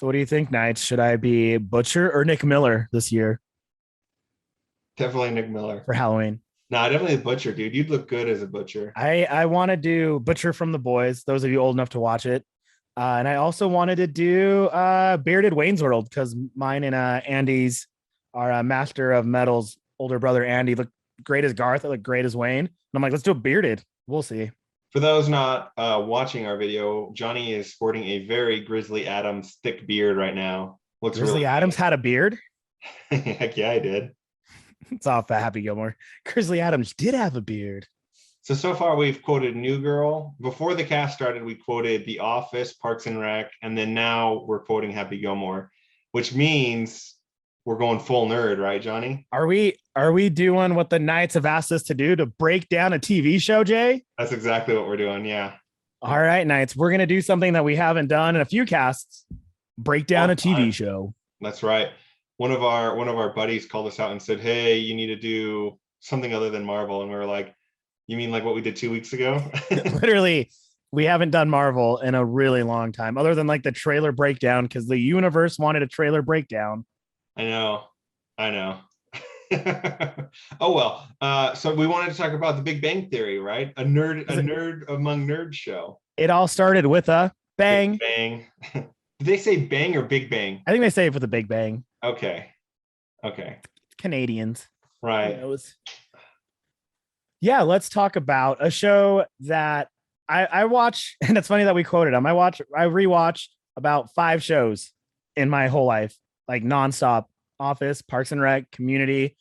So what do you think, Knights? Should I be Butcher or Nick Miller this year Definitely Nick Miller. for Halloween? Nah, definitely the Butcher, dude. You'd look good as a Butcher. I want to do Butcher from the Boys, those of you old enough to watch it. And I also wanted to do Bearded Wayne's World because mine and Andy's our Master of Metal's older brother Andy looked great as Garth, I look great as Wayne. And I'm like, let's do a bearded. We'll see. For those not watching our video, Johnny is sporting a very Grizzly Adams thick beard right now. Looks Grizzly really Adams had a beard. nice. Heck yeah, I did. It's off Happy Gilmore. Grizzly Adams did have a beard. So far we've quoted New Girl. Before the cast started, we quoted The Office, Parks and Rec, and then now we're quoting Happy Gilmore, which means we're going full nerd, right, Johnny? Are we doing what the Knights have asked us to do to break down a TV show, Jay? That's exactly what we're doing. Yeah. All right, Knights. We're gonna do something that we haven't done in a few casts. Break down a TV show. That's right. One of our buddies called us out and said, "Hey, you need to do something other than Marvel." And we were like, "You mean like what we did 2 weeks ago?" Literally, we haven't done Marvel in a really long time, other than like the trailer breakdown, because the universe wanted a trailer breakdown. I know. Oh well. So we wanted to talk about the Big Bang Theory, right? A nerd among nerds show. It all started with a bang. Big Bang. Did they say bang or Big Bang? I think they say it with a big bang. Okay. Canadians. Who Right. knows? Yeah, let's talk about a show that I watch, and it's funny that we quoted them. I rewatch about 5 shows in my whole life, like nonstop. Office, Parks and Rec, Community,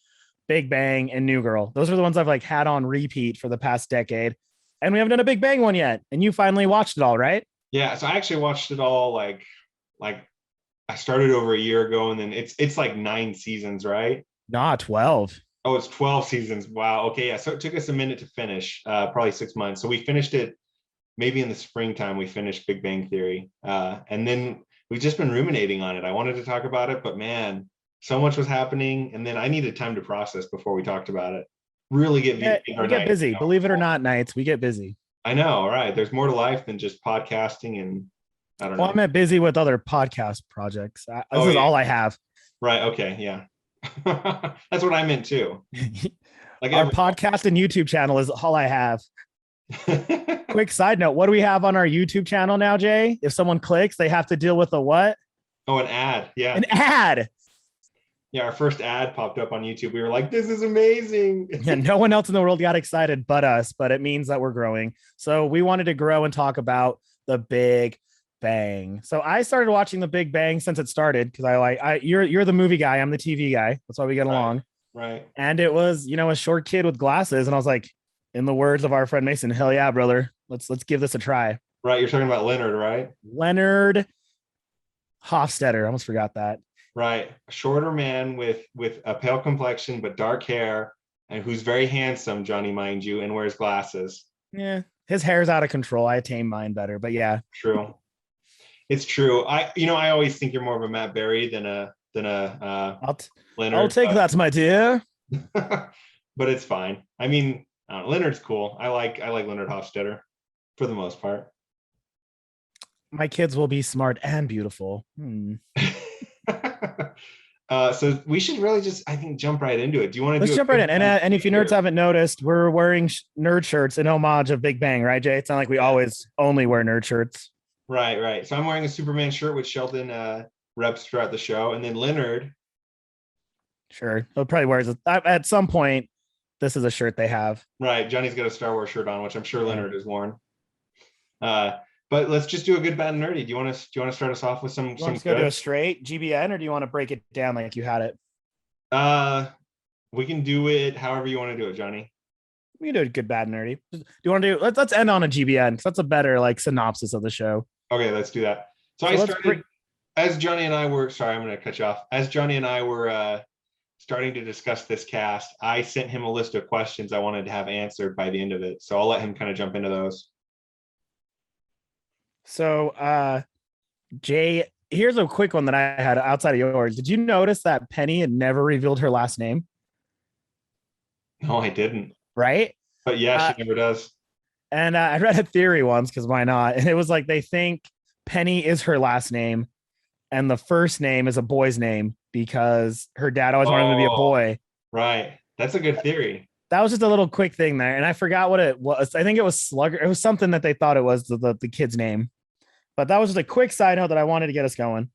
Big Bang, and New Girl. Those are the ones I've like had on repeat for the past decade. And we haven't done a Big Bang one yet. And you finally watched it all, right? Yeah. So I actually watched it all like I started over a year ago, and then it's like 9 seasons, right? Nah, 12. Oh, it's 12 seasons. Wow. Okay. Yeah. So it took us a minute to finish, probably 6 months. So we finished it maybe in the springtime. We finished Big Bang Theory. And then we've just been ruminating on it. I wanted to talk about it, but man, so much was happening. And then I needed time to process before we talked about it. Really get we get busy. You know? Believe it or not, Knights, we get busy. I know, right? There's more to life than just podcasting, and I don't know. I'm busy with other podcast projects. This is all I have. Right. Okay. Yeah. That's what I meant too. Like our podcast and YouTube channel is all I have. Quick side note: what do we have on our YouTube channel now, Jay? If someone clicks, they have to deal with a what? Oh, an ad. Yeah. An ad. Yeah, our first ad popped up on YouTube. We were like, this is amazing. Yeah, no one else in the world got excited but us, but it means that we're growing. So we wanted to grow and talk about the Big Bang. So I started watching the Big Bang since it started because you're the movie guy, I'm the TV guy. That's why we get along. Right. And it was, a short kid with glasses. And I was like, in the words of our friend Mason, hell yeah, brother. Let's give this a try. Right. You're talking about Leonard, right? Leonard Hofstetter. I almost forgot that. Right. A shorter man with a pale complexion, but dark hair, and who's very handsome, Johnny, mind you, and wears glasses. Yeah. His hair's out of control. I tame mine better, but yeah. True. It's true. I always think you're more of a Matt Berry than a Leonard. I'll take that, my dear. But it's fine. I mean, Leonard's cool. I like Leonard Hofstetter for the most part. My kids will be smart and beautiful. So we should really just, I think, jump right into it. Do you want to Let's jump right in? And if you nerds haven't noticed, we're wearing nerd shirts in homage of Big Bang, right, Jay? It's not like we always only wear nerd shirts. Right. So I'm wearing a Superman shirt, which Sheldon reps throughout the show. And then Leonard. Sure. He'll probably wears it at some point. This is a shirt they have. Right. Johnny's got a Star Wars shirt on, which I'm sure Leonard has worn. But let's just do a good, bad, and nerdy. Do you want to start us off with some? You want to go to a straight GBN, or do you want to break it down like you had it? We can do it however you want to do it, Johnny. We can do it good, bad, and nerdy. Do you want to do? Let's end on a GBN because that's a better synopsis of the show. Okay, let's do that. So I started as Johnny and I were. Sorry, I'm going to cut you off. As Johnny and I were starting to discuss this cast, I sent him a list of questions I wanted to have answered by the end of it. So I'll let him kind of jump into those. So, Jay, here's a quick one that I had outside of yours. Did you notice that Penny had never revealed her last name? No, I didn't. Right? But yeah, she never does. And I read a theory once, because why not? And it was like they think Penny is her last name. and the first name is a boy's name because her dad always wanted him to be a Oh, boy. right. That's a good theory. That was just a little quick thing there, and I forgot what it was. I think it was Slugger. It was something that they thought it was the kid's name. But that was just a quick side note that I wanted to get us going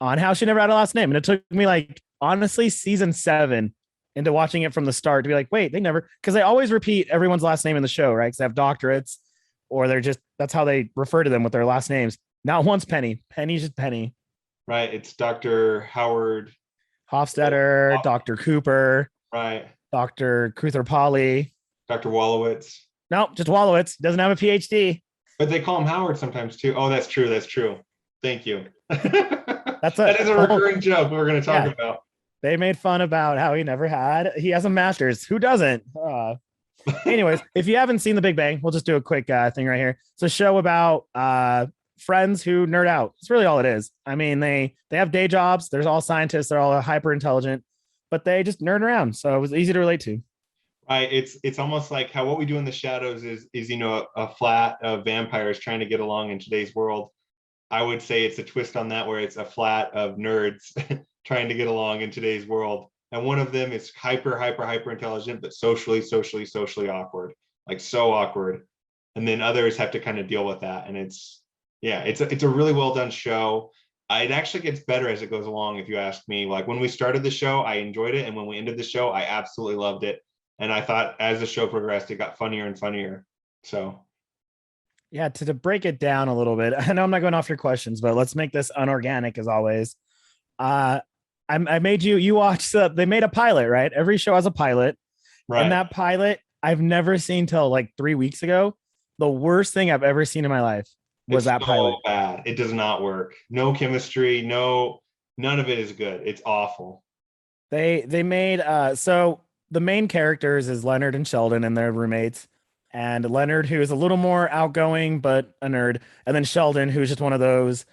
on how she never had a last name. And it took me like honestly season 7 into watching it from the start to be like, wait, they never, because they always repeat everyone's last name in the show, right? Because they have doctorates, or they're just that's how they refer to them with their last names. Not once Penny. Penny's just Penny. Right. It's Dr. Howard. Hofstetter, Dr. Cooper, Right. Dr. Cruther Polly. Dr. Wallowitz. Nope, just Wallowitz. Doesn't have a PhD. But they call him Howard sometimes too. Oh, that's true. That's true. Thank you. That's that is a recurring joke we're going to talk about. They made fun about how he has a master's. Who doesn't? Anyways, if you haven't seen The Big Bang, we'll just do a quick thing right here. It's a show about friends who nerd out. It's really all it is. I mean, they have day jobs. There's all scientists. They're all hyper intelligent, but they just nerd around. So it was easy to relate to. Right. It's almost like how what we do in the shadows is a flat of vampires trying to get along in today's world. I would say it's a twist on that where it's a flat of nerds trying to get along in today's world. And one of them is hyper intelligent, but socially awkward, like so awkward. And then others have to kind of deal with that. And it's a really well done show. It actually gets better as it goes along. If you ask me, like when we started the show, I enjoyed it. And when we ended the show, I absolutely loved it. And I thought as the show progressed, it got funnier and funnier. So yeah, to break it down a little bit. I know I'm not going off your questions, but let's make this unorganic as always. I made you watch they made a pilot, right? Every show has a pilot. Right. And that pilot I've never seen till like 3 weeks ago. The worst thing I've ever seen in my life was that pilot. Bad. It does not work. No chemistry, none of it is good. It's awful. They made so the main characters is Leonard and Sheldon and their roommates. And Leonard, who is a little more outgoing, but a nerd. And then Sheldon, who's just one of those,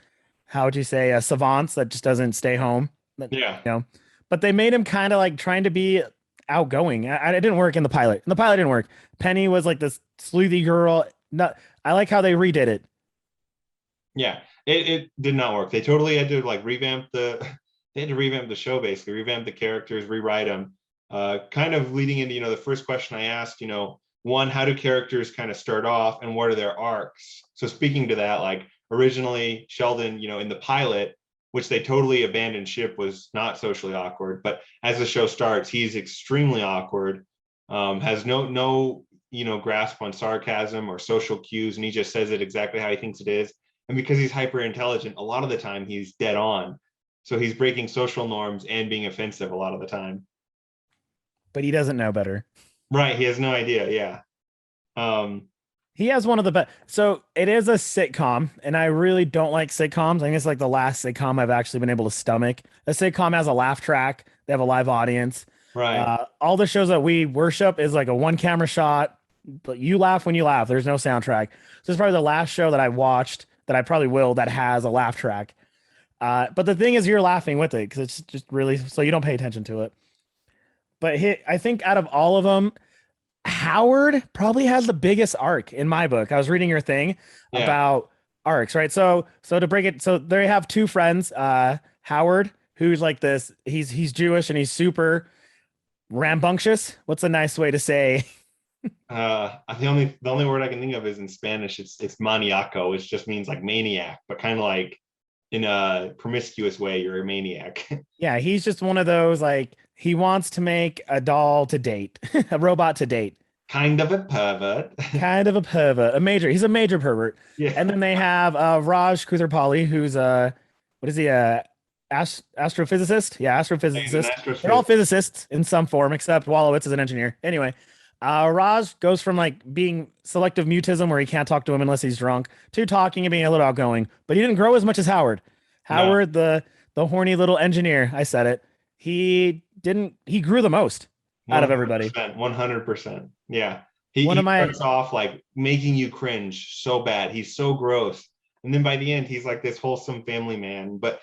how would you say, savants that just doesn't stay home. Yeah. You know, but they made him kind of like trying to be outgoing. It didn't work in the pilot. The pilot didn't work. Penny was like this sleuthy girl. I like how they redid it. Yeah, it did not work. They totally had to like revamp the show, basically revamp the characters, rewrite them. Kind of leading into, the first question I asked, one, how do characters kind of start off and what are their arcs? So speaking to that, like originally Sheldon, in the pilot, which they totally abandoned ship, was not socially awkward. But as the show starts, he's extremely awkward, has no grasp on sarcasm or social cues. And he just says it exactly how he thinks it is. And because he's hyper intelligent, a lot of the time he's dead on. So he's breaking social norms and being offensive a lot of the time. But he doesn't know better. Right. He has no idea. Yeah. He has one of the best. So it is a sitcom, and I really don't like sitcoms. I think it's like the last sitcom I've actually been able to stomach. A sitcom has a laugh track. They have a live audience. Right. All the shows that we worship is like a one camera shot, but you laugh when you laugh. There's no soundtrack. So it's probably the last show that I watched that I probably will that has a laugh track. But the thing is, you're laughing with it because it's just really, so you don't pay attention to it. But I think out of all of them, Howard probably has the biggest arc in my book. I was reading your thing about arcs, right? So to break it, so they have two friends, Howard, who's like this, he's Jewish and he's super rambunctious. What's a nice way to say? The only word I can think of is in Spanish. It's maniaco, which just means like maniac, but kind of like in a promiscuous way, you're a maniac. Yeah, he's just one of those, like, he wants to make a doll to date, a robot to date. Kind of a pervert. He's a major pervert. Yeah. And then they have Raj Kutherpally, who's what is he, astrophysicist? Yeah, astrophysicist. They're all physicists in some form, except Wallowitz is an engineer. Anyway, Raj goes from like being selective mutism, where he can't talk to him unless he's drunk, to talking and being a little outgoing. But he didn't grow as much as Howard. Howard, the horny little engineer, I said it. He grew the most out of everybody. 100%. Yeah. He starts off like making you cringe so bad. He's so gross. And then by the end, he's like this wholesome family man, but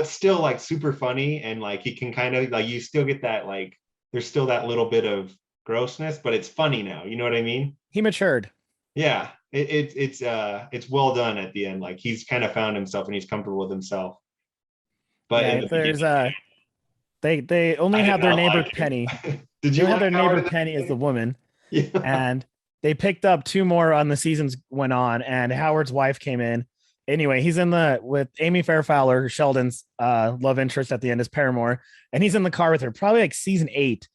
still like super funny. And like, he can kind of like, you still get that, like, there's still that little bit of grossness, but it's funny now. You know what I mean? He matured. Yeah. It's well done at the end. Like, he's kind of found himself and he's comfortable with himself. But in Yeah, the beginning, there's they I only did have their not neighbor like him. Penny. Did They you only have like their Howard neighbor in the Penny as the beginning? woman, Yeah. and they picked up two more on the seasons went on, and Howard's wife came in. Anyway, he's in the with Amy Fairfowler, Sheldon's love interest at the end is Paramore, and he's in the car with her, probably like season 8.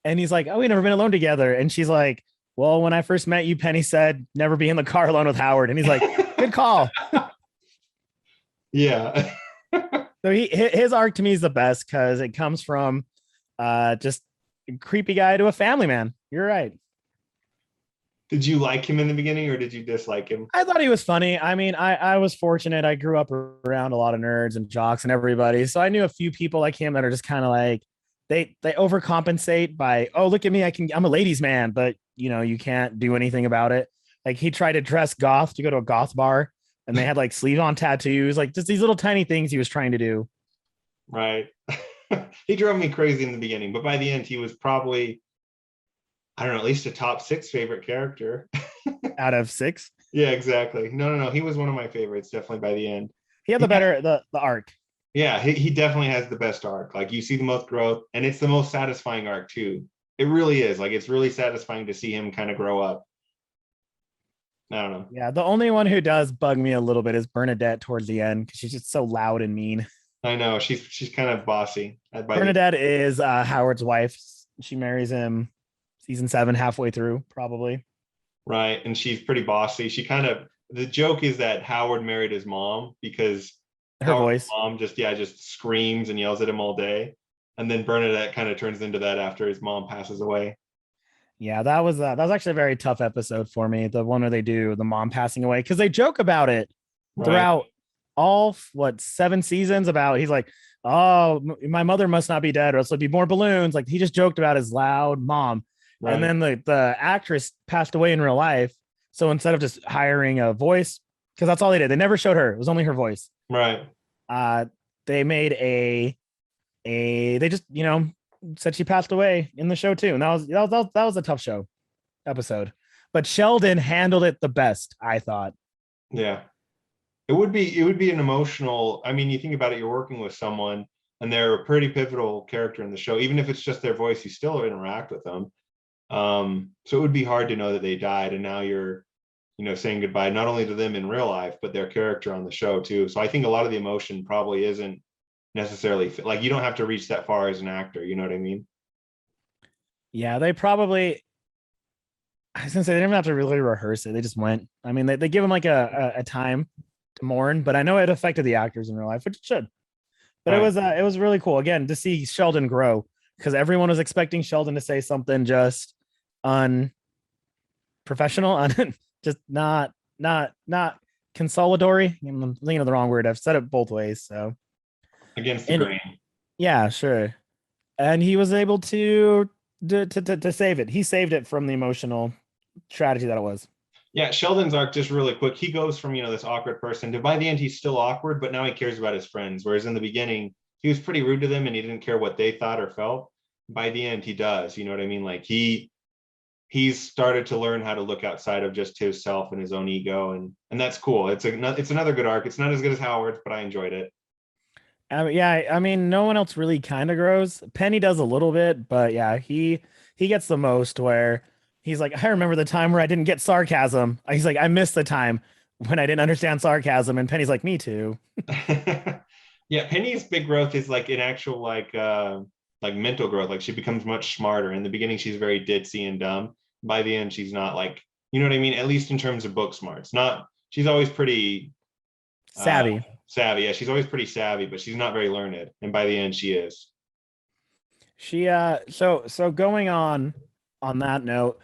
And he's like, "Oh, we never been alone together." And she's like, "Well, when I first met you, Penny said never be in the car alone with Howard." And he's like, "Good call." Yeah. So his arc to me is the best because it comes from just a creepy guy to a family man. You're right. Did you like him in the beginning or did you dislike him? I thought he was funny. I mean, I was fortunate. I grew up around a lot of nerds and jocks and everybody. So I knew a few people like him that are just kind of like they overcompensate by, oh, look at me, I'm a ladies man, but you can't do anything about it. Like he tried to dress goth to go to a goth bar and they had like sleeve on tattoos, like just these little tiny things he was trying to do. Right. He drove me crazy in the beginning, but by the end he was probably, I don't know, at least a top 6 favorite character. Out of 6. Yeah, exactly. No. He was one of my favorites, definitely by the end. He had the better the arc. Yeah, he definitely has the best arc. Like you see the most growth, and it's the most satisfying arc too. It really is. Like it's really satisfying to see him kind of grow up. I don't know. Yeah, the only one who does bug me a little bit is Bernadette towards the end because she's just so loud and mean. I know she's kind of bossy. Bernadette is Howard's wife. She marries him season 7, halfway through, probably. Right, and she's pretty bossy. She kind of, the joke is that Howard married his mom because Her Howard's voice. mom just screams and yells at him all day, and then Bernadette kind of turns into that after his mom passes away. Yeah, that was actually a very tough episode for me. The one where they do the mom passing away because they joke about it Right, throughout all 7 seasons. About he's like, oh, my mother must not be dead, or else there'll be more balloons. Like he just joked about his loud mom, and right, then the actress passed away in real life. So instead of just hiring a voice, because that's all they did, they never showed her. It was only her voice. right. Uh, they made they just said she passed away in the show too, and that was a tough show episode. But Sheldon handled it the best, I thought. Yeah. It would be an emotional, I mean, you think about it, you're working with someone and they're a pretty pivotal character in the show. Even if it's just their voice, you still interact with them. So it would be hard to know that they died, and now you're, saying goodbye not only to them in real life, but their character on the show too. So I think a lot of the emotion probably isn't necessarily like, you don't have to reach that far as an actor, you know what I mean? Yeah, they probably. I was gonna say they didn't have to really rehearse it. They just went. I mean, they give them like a time to mourn, but I know it affected the actors in real life, which it should. But Right. it was really cool again to see Sheldon grow because everyone was expecting Sheldon to say something just unprofessional, just not consolatory. I'm thinking of the wrong word. I've said it both ways. So Against the and grain. yeah, sure. And he was able to save it. He saved it from the emotional tragedy that it was. Yeah, Sheldon's arc, just really quick, he goes from, this awkward person to, by the end, he's still awkward, but now he cares about his friends. Whereas in the beginning, he was pretty rude to them and he didn't care what they thought or felt. By the end, he does, you know what I mean? Like he's started to learn how to look outside of just himself and his own ego. And that's cool. It's another good arc. It's not as good as Howard's, but I enjoyed it. Yeah, I mean, no one else really kind of grows. Penny does a little bit, but yeah, he gets the most where he's like, I remember the time where I didn't get sarcasm. He's like, I missed the time when I didn't understand sarcasm. And Penny's like, me too. Yeah, Penny's big growth is like an actual like mental growth. Like she becomes much smarter. In the beginning, she's very ditzy and dumb. By the end, she's not, like, you know what I mean? At least in terms of book smarts. Not, she's always pretty Savvy. savvy. Yeah, she's always pretty savvy, but she's not very learned. And by the end, she is. She so going on that note,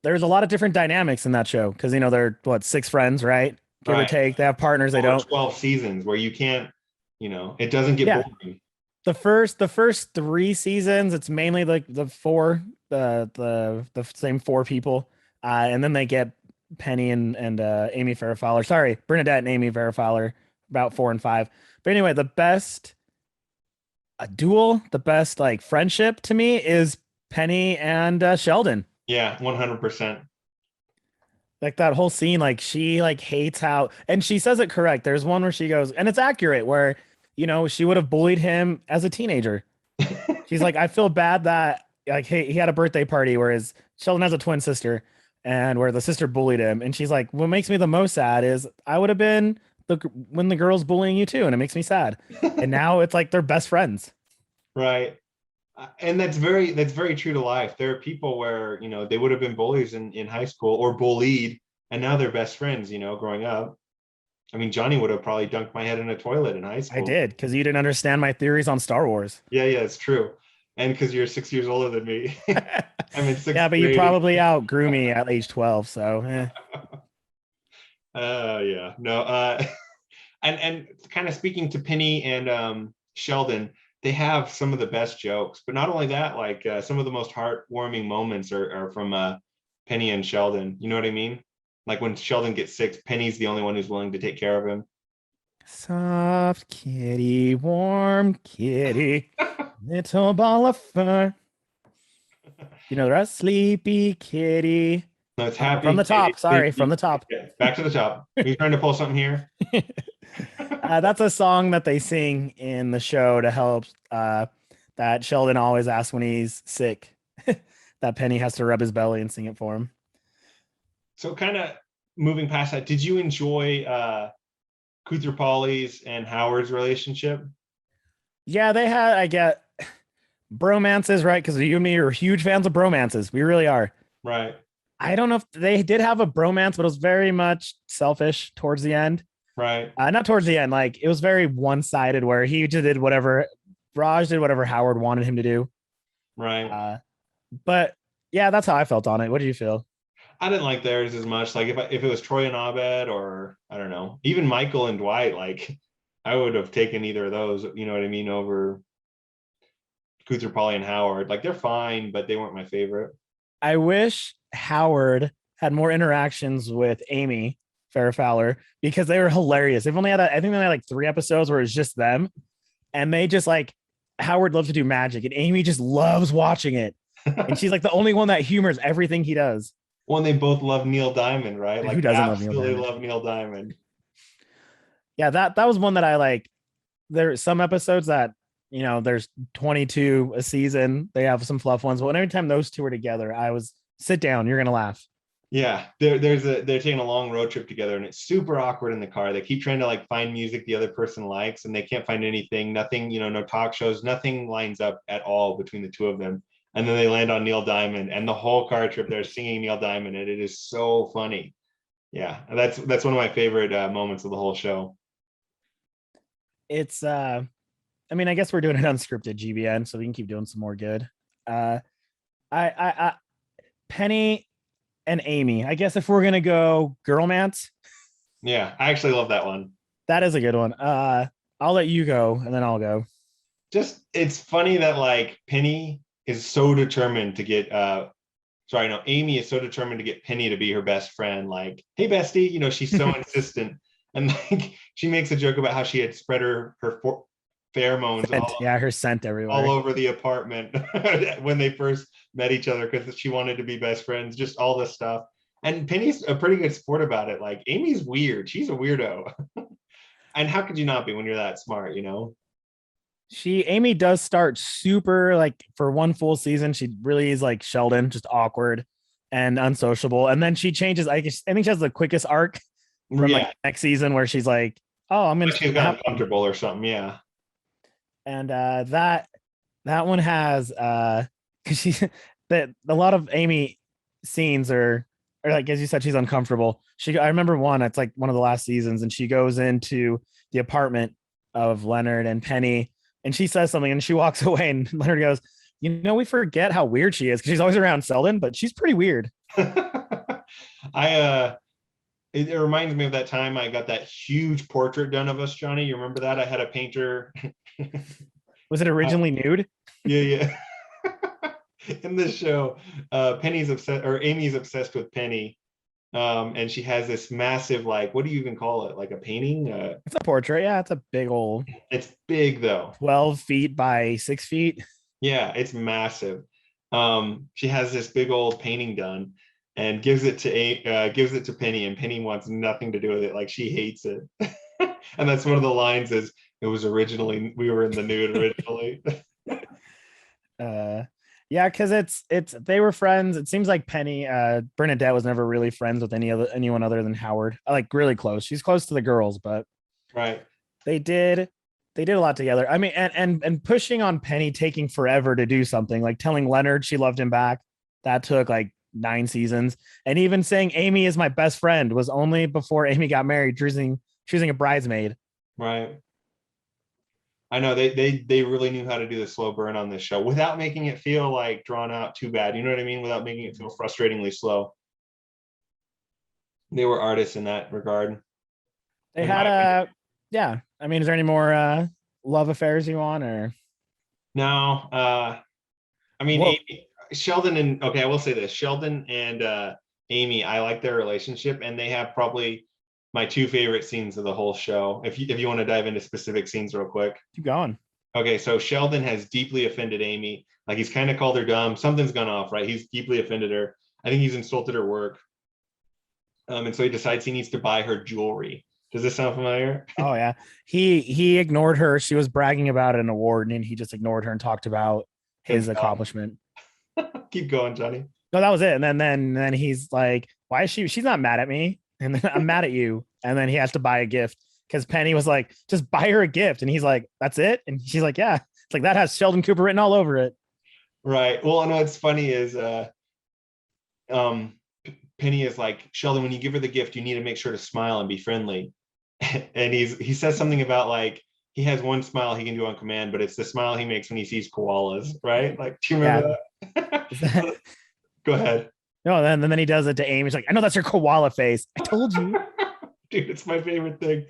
there's a lot of different dynamics in that show because they're what, 6 friends, right? Give or Right. take. They have partners, they Over don't. 12 seasons where you can't, it doesn't get Yeah. boring. The first 3 seasons, it's mainly like the same 4 people. And then they get Penny and Amy Farrah Fowler. Sorry, Bernadette and Amy Farrah Fowler about 4 and 5. But anyway, the best duel, the best like friendship to me is Penny and Sheldon. Yeah, 100%. Like that whole scene, like she like hates how, and she says it correct. There's one where she goes, and it's accurate, where she would have bullied him as a teenager. She's like, I feel bad that like he had a birthday party where his Sheldon has a twin sister and where the sister bullied him. And she's like, what makes me the most sad is I would have been when the girl's bullying you too. And it makes me sad. And now it's like they're best friends. Right. And that's very true to life. There are people where, they would have been bullies in high school or bullied, and now they're best friends, growing up. I mean, Johnny would have probably dunked my head in a toilet in high I school. did because you didn't understand my theories on Star Wars. Yeah, yeah, it's true. And because you're 6 years older than me. I'm in sixth Yeah, but you grade. probably outgrew me at age 12. So Yeah. No, and kind of speaking to Penny and Sheldon, they have some of the best jokes, but not only that, like some of the most heartwarming moments are from Penny and Sheldon. You know what I mean? Like when Sheldon gets sick, Penny's the only one who's willing to take care of him. soft kitty, warm kitty, little ball of fur. The rest, sleepy kitty. No, it's From happy. the top. Sorry, from the top. Yeah, back to the top. Are you trying to pull something here? That's a song that they sing in the show to help that Sheldon always asks when he's sick. That Penny has to rub his belly and sing it for him. So kind of moving past that, did you enjoy Kuther and Howard's relationship? Yeah, they had, I get bromances, right? Because you and me are huge fans of bromances. We really are. Right. I don't know if they did have a bromance, but it was very much selfish towards the end. Right. Not towards the end. Like it was very one-sided where he just did whatever Raj did whatever Howard wanted him to do. Right. But yeah, that's how I felt on it. What did you feel? I didn't like theirs as much. Like if it was Troy and Abed, or I don't know, even Michael and Dwight, like I would have taken either of those, you know what I mean, over Kuther and Howard. Like they're fine, but they weren't my favorite. I wish Howard had more interactions with Amy Farrah Fowler because they were hilarious. They've only had, I think they had like 3 episodes where it's just them, and they just like Howard loves to do magic, and Amy just loves watching it, and she's like the only one that humors everything he does. Well, they both love Neil Diamond, right? Like who doesn't absolutely love Neil Diamond. Yeah, that was one that I like. There's some episodes that there's 22 a season. They have some fluff ones, but every time those two are together, I was sit down. You're gonna laugh. Yeah, they're taking a long road trip together, and it's super awkward in the car. They keep trying to like find music the other person likes, and they can't find anything. Nothing, no talk shows. Nothing lines up at all between the two of them. And then they land on Neil Diamond, and the whole car trip they're singing Neil Diamond, and it is so funny. Yeah, that's one of my favorite moments of the whole show. It's I mean, I guess we're doing an unscripted GBN, so we can keep doing some more good. I Penny and Amy. I guess if we're gonna go girlmance, yeah, I actually love that one. that is a good one. I'll let you go, and then I'll go. Just it's funny that like Penny is so determined to get Amy is so determined to get Penny to be her best friend. Like, hey bestie, she's so insistent, and like she makes a joke about how she had spread her pheromones her scent everywhere all over the apartment when they first met each other because she wanted to be best friends, just all this stuff. And Penny's a pretty good sport about it. Like Amy's weird, she's a weirdo. And how could you not be when you're that smart? Amy does start super, like, for one full season she really is like Sheldon, just awkward and unsociable, and then she changes. I think she has the quickest arc from like next season where she's like, oh, I'm gonna she's gotten comfortable or something. Yeah. And that one has because she that a lot of Amy scenes are like, as you said, she's uncomfortable. I remember one, it's like one of the last seasons, and she goes into the apartment of Leonard and Penny, and she says something, and she walks away, and Leonard goes, we forget how weird she is because she's always around Sheldon, but she's pretty weird. It reminds me of that time I got that huge portrait done of us, Johnny. You remember that? I had a painter. Was it originally nude? Yeah. In the show, Penny's obsessed, or Amy's obsessed with Penny. And she has this massive, like, what do you even call it? Like a painting? It's a portrait. Yeah, it's a big old. It's big though. 12 feet by 6 feet. Yeah, it's massive. She has this big old painting done and gives it to Penny, and Penny wants nothing to do with it. Like she hates it. And that's one of the lines is, It was originally, we were in the nude originally. Yeah, because it's they were friends. It seems like Penny, Bernadette was never really friends with anyone other than Howard. Like really close. She's close to the girls, but Right. they did a lot together. I mean, and pushing on Penny taking forever to do something, like telling Leonard she loved him back. That took like 9 seasons. And even saying Amy is my best friend was only before Amy got married, choosing a bridesmaid. Right. I know they really knew how to do the slow burn on this show without making it feel like drawn out too bad. You know what I mean? Without making it feel frustratingly slow. They were artists in that regard. They had yeah. I mean, is there any more love affairs you want or no? I mean, well, Sheldon and okay, I will say this: Sheldon and Amy, I like their relationship, and they have probably my two favorite scenes of the whole show. If you want to dive into specific scenes real quick. keep going. Okay, so Sheldon has deeply offended Amy. Like he's kind of called her dumb. Something's gone off, right? He's deeply offended her. I think he's insulted her work. And so he decides he needs to buy her jewelry. Does this sound familiar? Oh yeah. He ignored her. She was bragging about an award and he just ignored her and talked about his accomplishment. Keep going, Johnny. No, that was it. And then he's like, why is she's not mad at me? And then I'm mad at you. And then he has to buy a gift because Penny was like, just buy her a gift. And he's like, that's it. And she's like, yeah. It's like that has Sheldon Cooper written all over it. Right. Well, and what's funny is Penny is like, Sheldon, when you give her the gift, you need to make sure to smile and be friendly. And he says something about like he has one smile he can do on command, but it's the smile he makes when he sees koalas, right? Like, do you remember that? Go ahead. No, then he does it to Amy. He's like, I know that's your koala face. I told you. Dude, it's my favorite thing.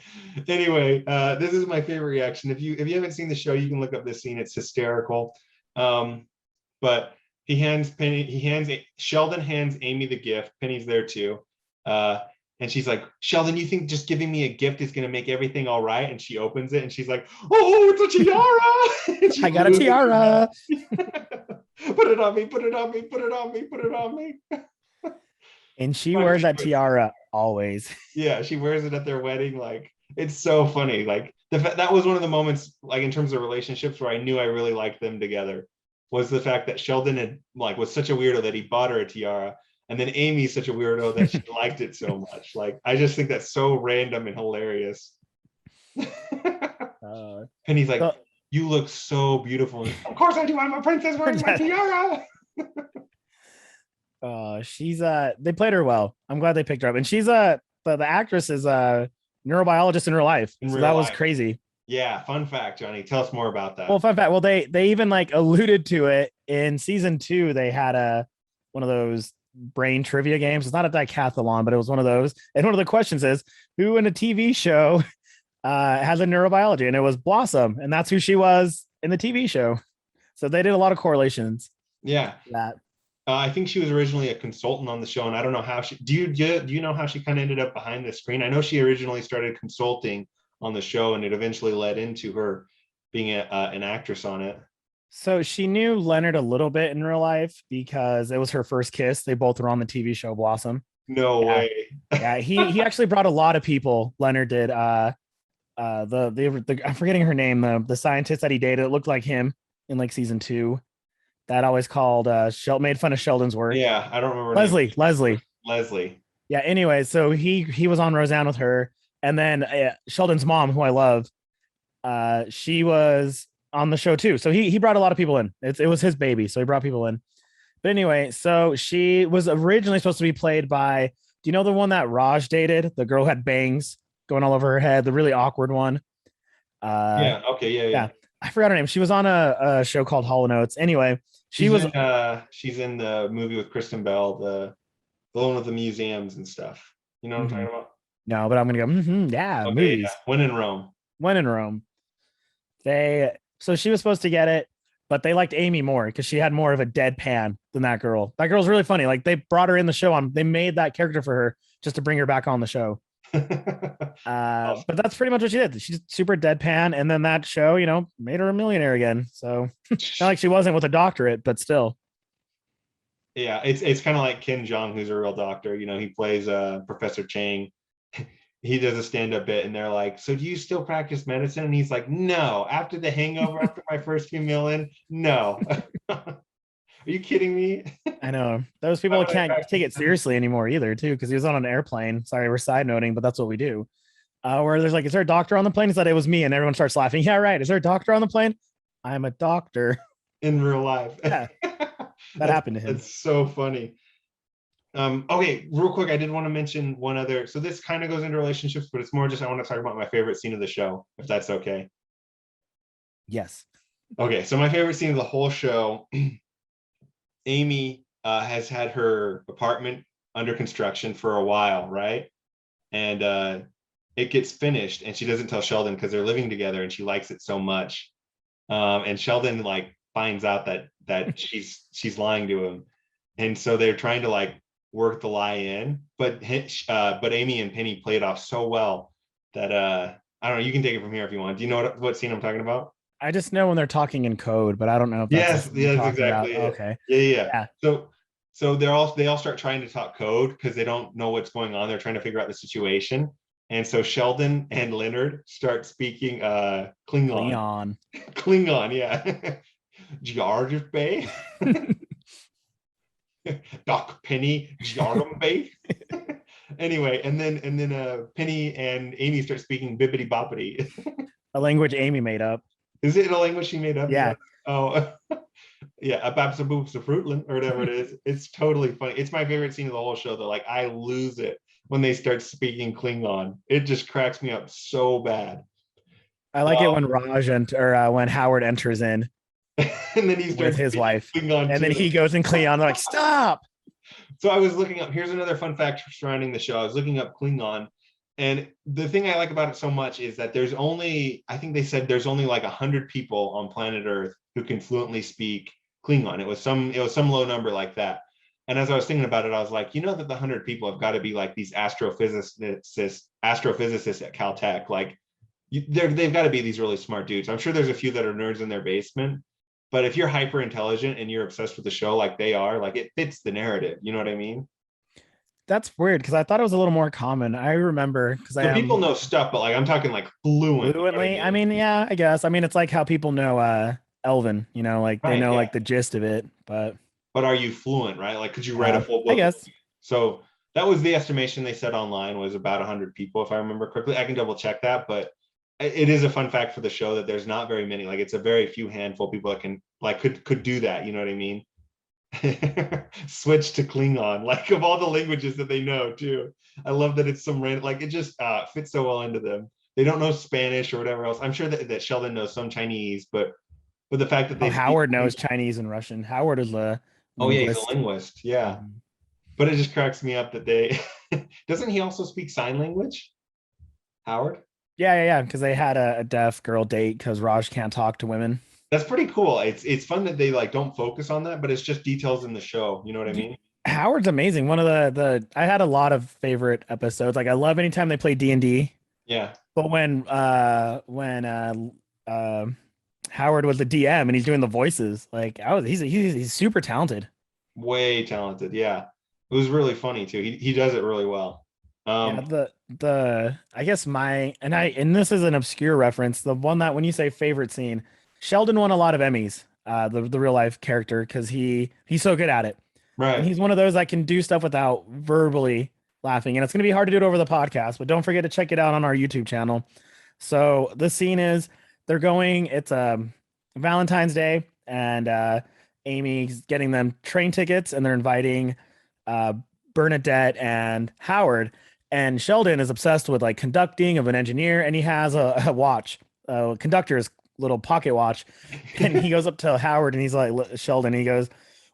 Anyway, this is my favorite reaction. If you haven't seen the show, you can look up this scene. It's hysterical. But Sheldon hands Amy the gift. Penny's there too. And she's like, Sheldon, you think just giving me a gift is going to make everything all right? And she opens it and she's like, oh, it's a tiara. I got a tiara. Put it on me, put it on me, put it on me, put it on me. And she wears that tiara always. Yeah, she wears it at their wedding. Like, it's so funny. Like, that was one of the moments, like, in terms of relationships where I knew I really liked them together, was the fact that Sheldon was such a weirdo that he bought her a tiara. And then Amy's such a weirdo that she liked it so much. Like, I just think that's so random and hilarious. Penny's like, you look so beautiful. Of course I do. I'm a princess wearing my tiara. She's they played her well. I'm glad they picked her up. And she's the actress is a neurobiologist in real life. So that was crazy. Yeah, fun fact, Johnny. Tell us more about that. Well, fun fact. Well, they even like alluded to it in season 2. They had one of those brain trivia games. It's not a decathlon, but it was one of those. And one of the questions is, who in a TV show has a neurobiology? And it was Blossom, and that's who she was in the TV show. So they did a lot of correlations. Yeah. That. I think she was originally a consultant on the show, and I don't know how she. Do you know how she kind of ended up behind the screen? I know she originally started consulting on the show, and it eventually led into her being an actress on it. So she knew Leonard a little bit in real life because it was her first kiss. They both were on the TV show Blossom. No way. Yeah, he actually brought a lot of people. Leonard did. I'm forgetting her name. The scientist that he dated, it looked like him in like season 2. That always called made fun of Sheldon's work. Yeah, I don't remember. Leslie. Yeah. Anyway, so he was on Roseanne with her, and then Sheldon's mom, who I love, she was on the show too. So he brought a lot of people in. It was his baby, so he brought people in. But anyway, so she was originally supposed to be played by. Do you know the one that Raj dated? The girl who had bangs going all over her head, the really awkward one. Yeah. Okay. Yeah. I forgot her name. She was on a show called Hall & Oates. Anyway, she's in the movie with Kristen Bell, the one with the museums and stuff. You know what I'm talking about? No, but I'm gonna go. Yeah, okay, movies. Yeah. When in Rome. So she was supposed to get it, but they liked Amy more because she had more of a deadpan than that girl. That girl's really funny. Like they brought her in the show they made that character for her just to bring her back on the show. But that's pretty much what she did. She's super deadpan, and then that show, made her a millionaire again. So not like she wasn't with a doctorate, but still. Yeah, it's kind of like Ken Jeong, who's a real doctor. He plays Professor Chang. he does a stand-up bit, and they're like, "So do you still practice medicine?" And he's like, "No, after the hangover, after my first few million, no." Are you kidding me? I know those Why people would I can't take practice it seriously anymore either, too, because he was on an airplane. Sorry, we're side noting, but that's what we do. Where there's like, is there a doctor on the plane? He said it was me, and everyone starts laughing. Yeah, right. Is there a doctor on the plane? I'm a doctor. in real life? Yeah, that That's happened to him. that's so funny. Okay, real quick, I did want to mention one other. So this kind of goes into relationships, but it's more just I want to talk about my favorite scene of the show, if that's okay. Yes. Okay, so my favorite scene of the whole show, Amy has had her apartment under construction for a while, right? And it gets finished, and she doesn't tell Sheldon because they're living together, and she likes it so much. And Sheldon like finds out that she's lying to him, and so they're trying to like work the lie in, but Amy and Penny play it off so well that I don't know. You can take it from here if you want. Do you know what scene I'm talking about? I just know when they're talking in code, but I don't know if that's the Yes, scene you're yeah, that's talking about. exactly it. Okay. Yeah, yeah, yeah. Yeah. So they all start trying to talk code because they don't know what's going on. They're trying to figure out the situation. And so Sheldon and Leonard start speaking Klingon. Leon. Klingon, yeah. George Bay. Doc Penny Jardim Bay. Anyway, and then Penny and Amy start speaking bibbity boppity. A language Amy made up. Is it a language she made up? Yeah. Oh, yeah, a babsa boopsa fruitlin or whatever it is. It's totally funny. It's my favorite scene of the whole show. Though, like, I lose it when they start speaking Klingon. It just cracks me up so bad. I like it when when Howard enters in And then he with starts his speaking wife, Klingon and then too. he goes in Klingon. They're like, stop. So I was looking up. Here's another fun fact surrounding the show. I was looking up Klingon, and the thing I like about it so much is that there's only, I think they said there's only like 100 people on planet Earth who can fluently speak Klingon. It was some low number like that. And as I was thinking about it, I was like, you know that the 100 people have got to be like these astrophysicists at Caltech. Like, they've got to be these really smart dudes. I'm sure there's a few that are nerds in their basement, but if you're hyper intelligent and you're obsessed with the show like they are, like, it fits the narrative. You know what I mean? That's weird because I thought it was a little more common. I remember because I So people am know stuff, but like I'm talking like fluent. You know what fluently. I mean, yeah, I guess. I mean, it's like how people know Elvin, like they Right, know yeah. like the gist of it, but But are you fluent, right? Like, could you write a full I book? guess. So that was the estimation they said online, was about 100 people, if I remember correctly. I can double check that, but it is a fun fact for the show that there's not very many. Like, it's a very few handful of people that can like could do that. You know what I mean? Switch to Klingon, like, of all the languages that they know too. I love that it's some random, like, it just fits so well into them. They don't know Spanish or whatever else. I'm sure that Sheldon knows some Chinese, but the fact that Oh, they speak, Howard knows Chinese and Russian. Howard is a oh yeah, he's a linguist. linguist, yeah. Mhm. But it just cracks me up that they doesn't he also speak sign language, Howard? Yeah. Because they had a deaf girl date because Raj can't talk to women. That's pretty cool. It's fun that they like don't focus on that, but it's just details in the show. You know what I mean? Howard's amazing. One of the I had a lot of favorite episodes. Like I love anytime they play D&D. Yeah. But uh Howard was the DM and he's doing the voices, like he's super talented. Way talented. Yeah. It was really funny too. He does it really well. Yeah, Um, the I guess and this is an obscure reference. The one that when you say favorite scene, Sheldon won a lot of Emmys, the real life character, because he's so good at it. And right. he's one of those that can do stuff without verbally laughing. And it's gonna be hard to do it over the podcast, but don't forget to check it out on our YouTube channel. So the scene is it's Valentine's Day, and Amy's getting them train tickets, and they're inviting uh Bernadette and Howard. And Sheldon is obsessed with like conducting of an engineer, and he has a watch, a conductor's little pocket watch. And he goes up to Howard and he's like, Sheldon, he goes,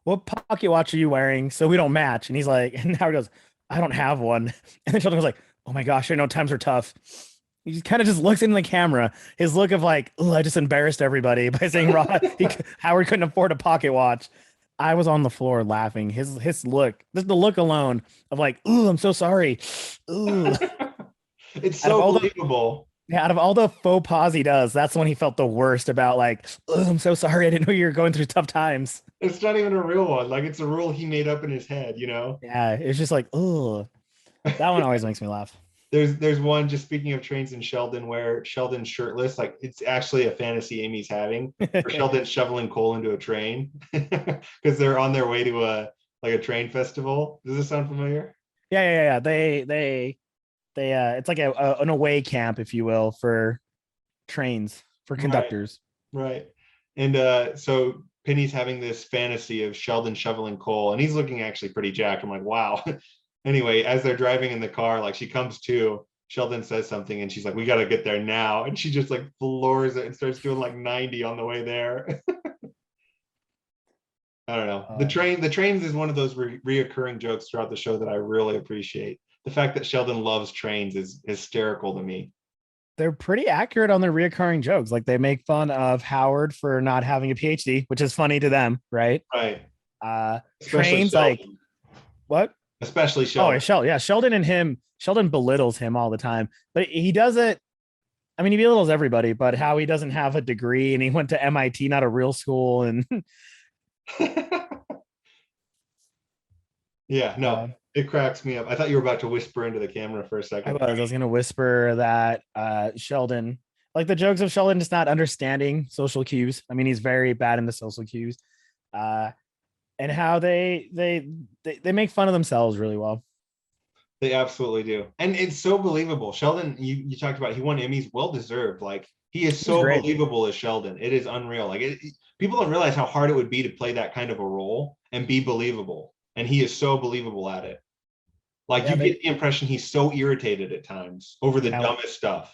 "What pocket watch are you wearing? So we don't match." And he's like, and Howard goes, "I don't have one." And then Sheldon goes like, "Oh my gosh, I know times are tough." He kind of just looks into the camera. His look of like, "Oh, I just embarrassed everybody by saying Howard couldn't afford a pocket watch." I was on the floor laughing. His look, just the look alone of like, "Ooh, I'm so sorry." Ooh. It's Out of so all the believable. Yeah, out of all the faux pas he does, that's when he felt the worst about like, "Oh, I'm so sorry. I didn't know you were going through tough times." It's not even a real one. Like, it's a rule he made up in his head, you know? Yeah, it's just like, oh, that one always makes me laugh. There's one, just speaking of trains in Sheldon, where Sheldon's shirtless, like it's actually a fantasy Amy's having, where Sheldon's shoveling coal into a train because they're on their way to a train festival. Does this sound familiar? Yeah. They it's like an away camp, if you will, for trains for Right, conductors. right. And so Penny's having this fantasy of Sheldon shoveling coal, and he's looking actually pretty jacked. I'm like, wow. Anyway, as they're driving in the car, like she comes to, Sheldon says something, and she's like, "We got to get there now," and she just like floors it and starts doing like 90 on the way there. I don't know. The trains is one of those reoccurring jokes throughout the show that I really appreciate. The fact that Sheldon loves trains is hysterical to me. They're pretty accurate on their reoccurring jokes. Like they make fun of Howard for not having a PhD, which is funny to them, right? Right. Especially Trains, like Sheldon. what? Especially Oh, Sheldon. Sheldon. Yeah, Sheldon and him. Sheldon belittles him all the time, but he does it. I mean, he belittles everybody, but how he doesn't have a degree and he went to MIT, not a real school, and Yeah, no, uh, it cracks me up. I thought you were about to whisper into the camera for a I second. was. I was gonna whisper that Sheldon, like the jokes of Sheldon, just not understanding social cues. I mean, he's very bad in the social cues, uh, and how they make fun of themselves really well. They absolutely do. And it's so believable. Sheldon, you talked about, he won Emmys, well deserved. Like he is He's so great. believable as Sheldon. It is unreal. Like people don't realize how hard it would be to play that kind of a role and be believable. And he is so believable at it. Like Yeah, you get the impression he's so irritated at times over the yeah, dumbest stuff.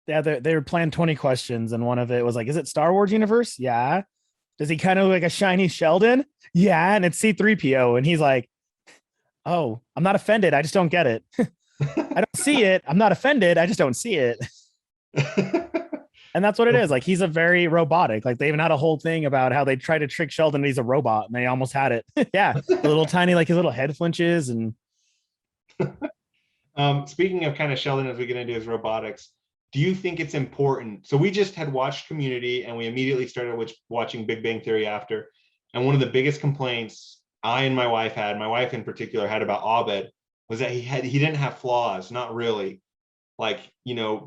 yeah. They were playing 20 questions, and one of it was like, "Is it Star Wars universe?" Yeah. Does he kind of look like a shiny Sheldon? Yeah, and it's C-3PO, and he's like, "Oh, I'm not offended. I just don't get it. I don't see it. I'm not offended. I just don't see it." And that's what it is. Like he's a very robotic. Like they even had a whole thing about how they try to trick Sheldon and he's a robot, and they almost had it. Yeah, the little tiny, like his little head flinches, and Speaking of kind of Sheldon, as we get into his robotics, do you think it's important? So we just had watched Community and we immediately started watching Big Bang Theory after. And one of the biggest complaints I and my wife had, my wife in particular, had about Abed was that he didn't have flaws, not really. Like,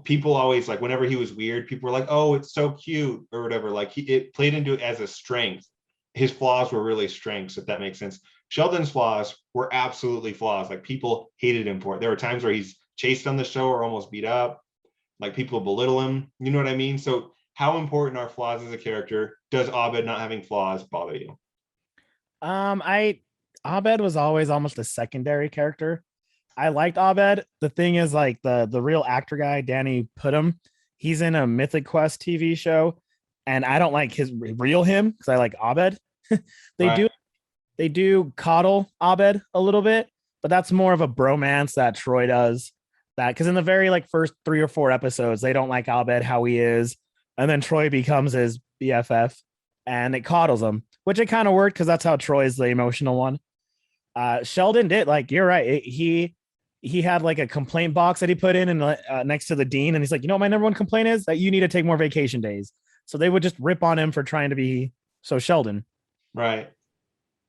people always, like, whenever he was weird, people were like, "Oh, it's so cute," or whatever. Like it played into it as a strength. His flaws were really strengths, if that makes sense. Sheldon's flaws were absolutely flaws. Like people hated him for it. There were times where he's chased on the show or almost beat up. Like people belittle him. You know what I mean? So how important are flaws as a character? Does Abed not having flaws bother you? I Abed was always almost a secondary character. I liked Abed. The thing is, like the real actor guy, Danny Putnam, he's in a Mythic Quest TV show, and I don't like his real him because I like Abed. they Right. do they do coddle Abed a little bit, but that's more of a bromance that Troy does. That because in the very like first 3 or 4 episodes, they don't like Abed how he is, and then Troy becomes his BFF, and it coddles him, which it kind of worked because that's how Troy's the emotional one. Sheldon did, like, you're right. He had like a complaint box that he put in and next to the dean, and he's like, my number one complaint is that you need to take more vacation days. So they would just rip on him for trying to be so Sheldon. Right.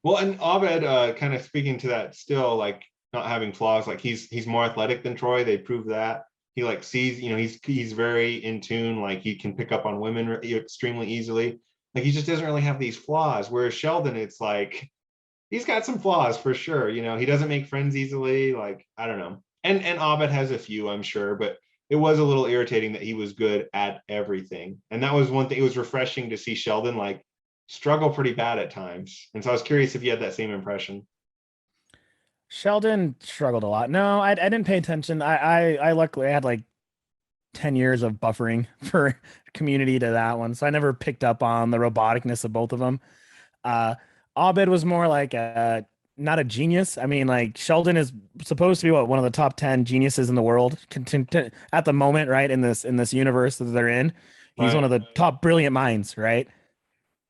Well, and Abed, kind of speaking to that, still like not having flaws, like he's more athletic than Troy. They prove that. He like sees, he's very in tune. Like he can pick up on women extremely easily. Like he just doesn't really have these flaws. Whereas Sheldon, it's like he's got some flaws for sure. He doesn't make friends easily. Like I don't know. And Abed has a few, I'm sure, but it was a little irritating that he was good at everything. And that was one thing. It was refreshing to see Sheldon like struggle pretty bad at times. And so I was curious if you had that same impression. Sheldon struggled a lot. No, I didn't pay attention. I luckily I had like 10 years of buffering for Community to that one, so I never picked up on the roboticness of both of them. Uh, Abed was more like a not a genius. I mean, like Sheldon is supposed to be one of the top 10 geniuses in the world at the moment, right? In this universe that they're in, he's one Right. of the top brilliant minds, right?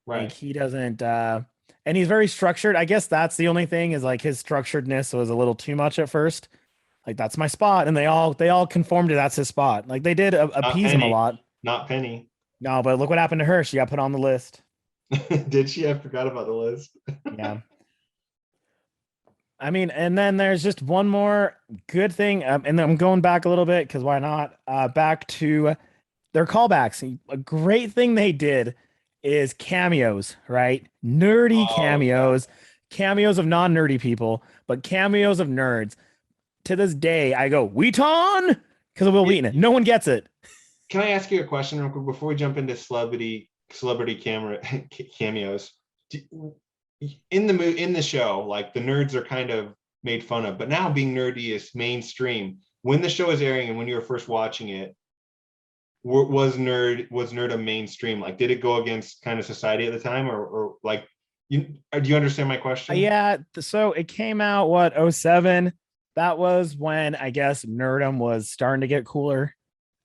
Like Right. he doesn't, and he's very structured. I guess that's the only thing is like his structuredness was a little too much at first. Like that's my spot, and they all conformed to that's his spot. Like they did Not appease him a Penny. lot. Not Penny. No, but look what happened to her. She got put on the list. Did she? I forgot about the list. Yeah. I mean, and then there's just one more good thing, and then I'm going back a little bit because why not? Back to their callbacks. A great thing they did is cameos, right? Nerdy Oh yeah. cameos, cameos of non-nerdy people, but cameos of nerds. To this day, I go Wheaton because of Will Wheaton. No one gets it. Can I ask you a question real quick before we jump into celebrity camera cameos? In the show, like the nerds are kind of made fun of, but now being nerdy is mainstream. When the show is airing and when you were first watching it, was Nerdom mainstream? Like, did it go against kind of society at the time, or like, do you understand my question? Yeah, so it came out what, '07. That was when I guess Nerdom was starting to get cooler,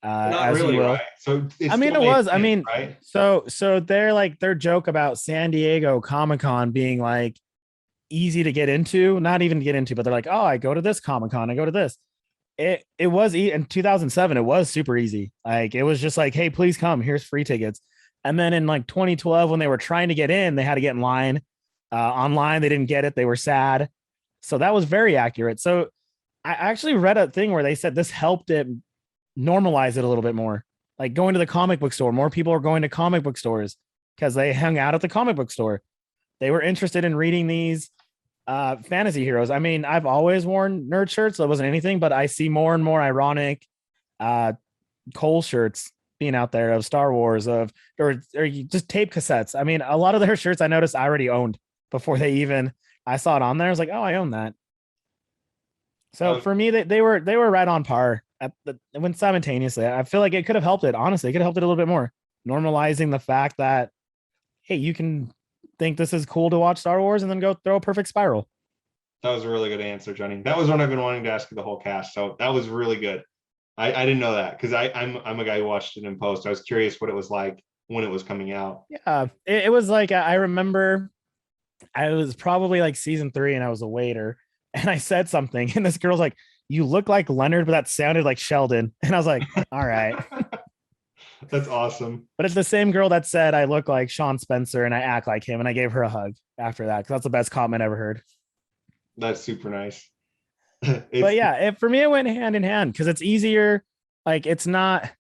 Not as you really, right? will. So it I mean, still it made was. I sense, mean, right? so they're like their joke about San Diego Comic-Con being like easy to get into, not even to get into, but they're like, oh, I go to this Comic-Con, I go to this. It was in 2007. It was super easy. Like it was just like, hey, please come. Here's free tickets. And then in like 2012, when they were trying to get in, they had to get in line. Online, they didn't get it. They were sad. So that was very accurate. So I actually read a thing where they said this helped it normalize it a little bit more. Like going to the comic book store, more people are going to comic book stores because they hung out at the comic book store. They were interested in reading these fantasy heroes. I mean, I've always worn nerd shirts, so it wasn't anything, but I see more and more ironic uh Cole shirts being out there of Star Wars, of or just tape cassettes. I mean, a lot of their shirts I noticed I already owned before they even I saw it on there. I was like, oh, I own that. So Um, for me, they were right on par at the when simultaneously. I feel like it could have helped it. Honestly, it could have helped it a little bit more, normalizing the fact that hey, you can think this is cool to watch Star Wars and then go throw a perfect spiral. that was a really good answer, Johnny. That was what I've been wanting to ask you the whole cast. So that was really good. I didn't know that because I'm a guy who watched it in post. I was curious what it was like when it was coming out. Yeah, it was like I remember I was probably like season 3 and I was a waiter and I said something and this girl's like, "You look like Leonard, but that sounded like Sheldon." And I was like, "All right." That's awesome. But it's the same girl that said I look like Sean Spencer and I act like him, and I gave her a hug after that because that's the best comment I ever heard. That's super nice. But It's yeah, for me it went hand in hand because it's easier. Like it's not.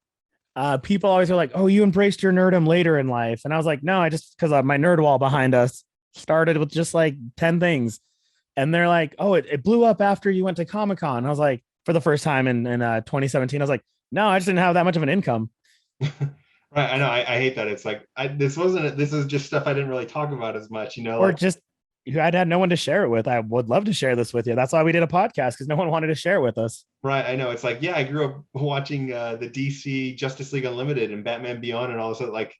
People always are like, "Oh, you embraced your nerdom later in life," and I was like, "No, I just because my nerd wall behind us started with just like 10 things." And they're like, "Oh, it blew up after you went to Comic Con." I was like, for the first time in 2017, I was like, "No, I just didn't have that much of an income." right. I know. I hate that. It's like this wasn't. This is just stuff I didn't really talk about as much. Or Like just I'd had no one to share it with. I would love to share this with you. That's why we did a podcast because no one wanted to share it with us. right. I know. It's like yeah. I grew up watching the DC Justice League Unlimited and Batman Beyond and all this. Like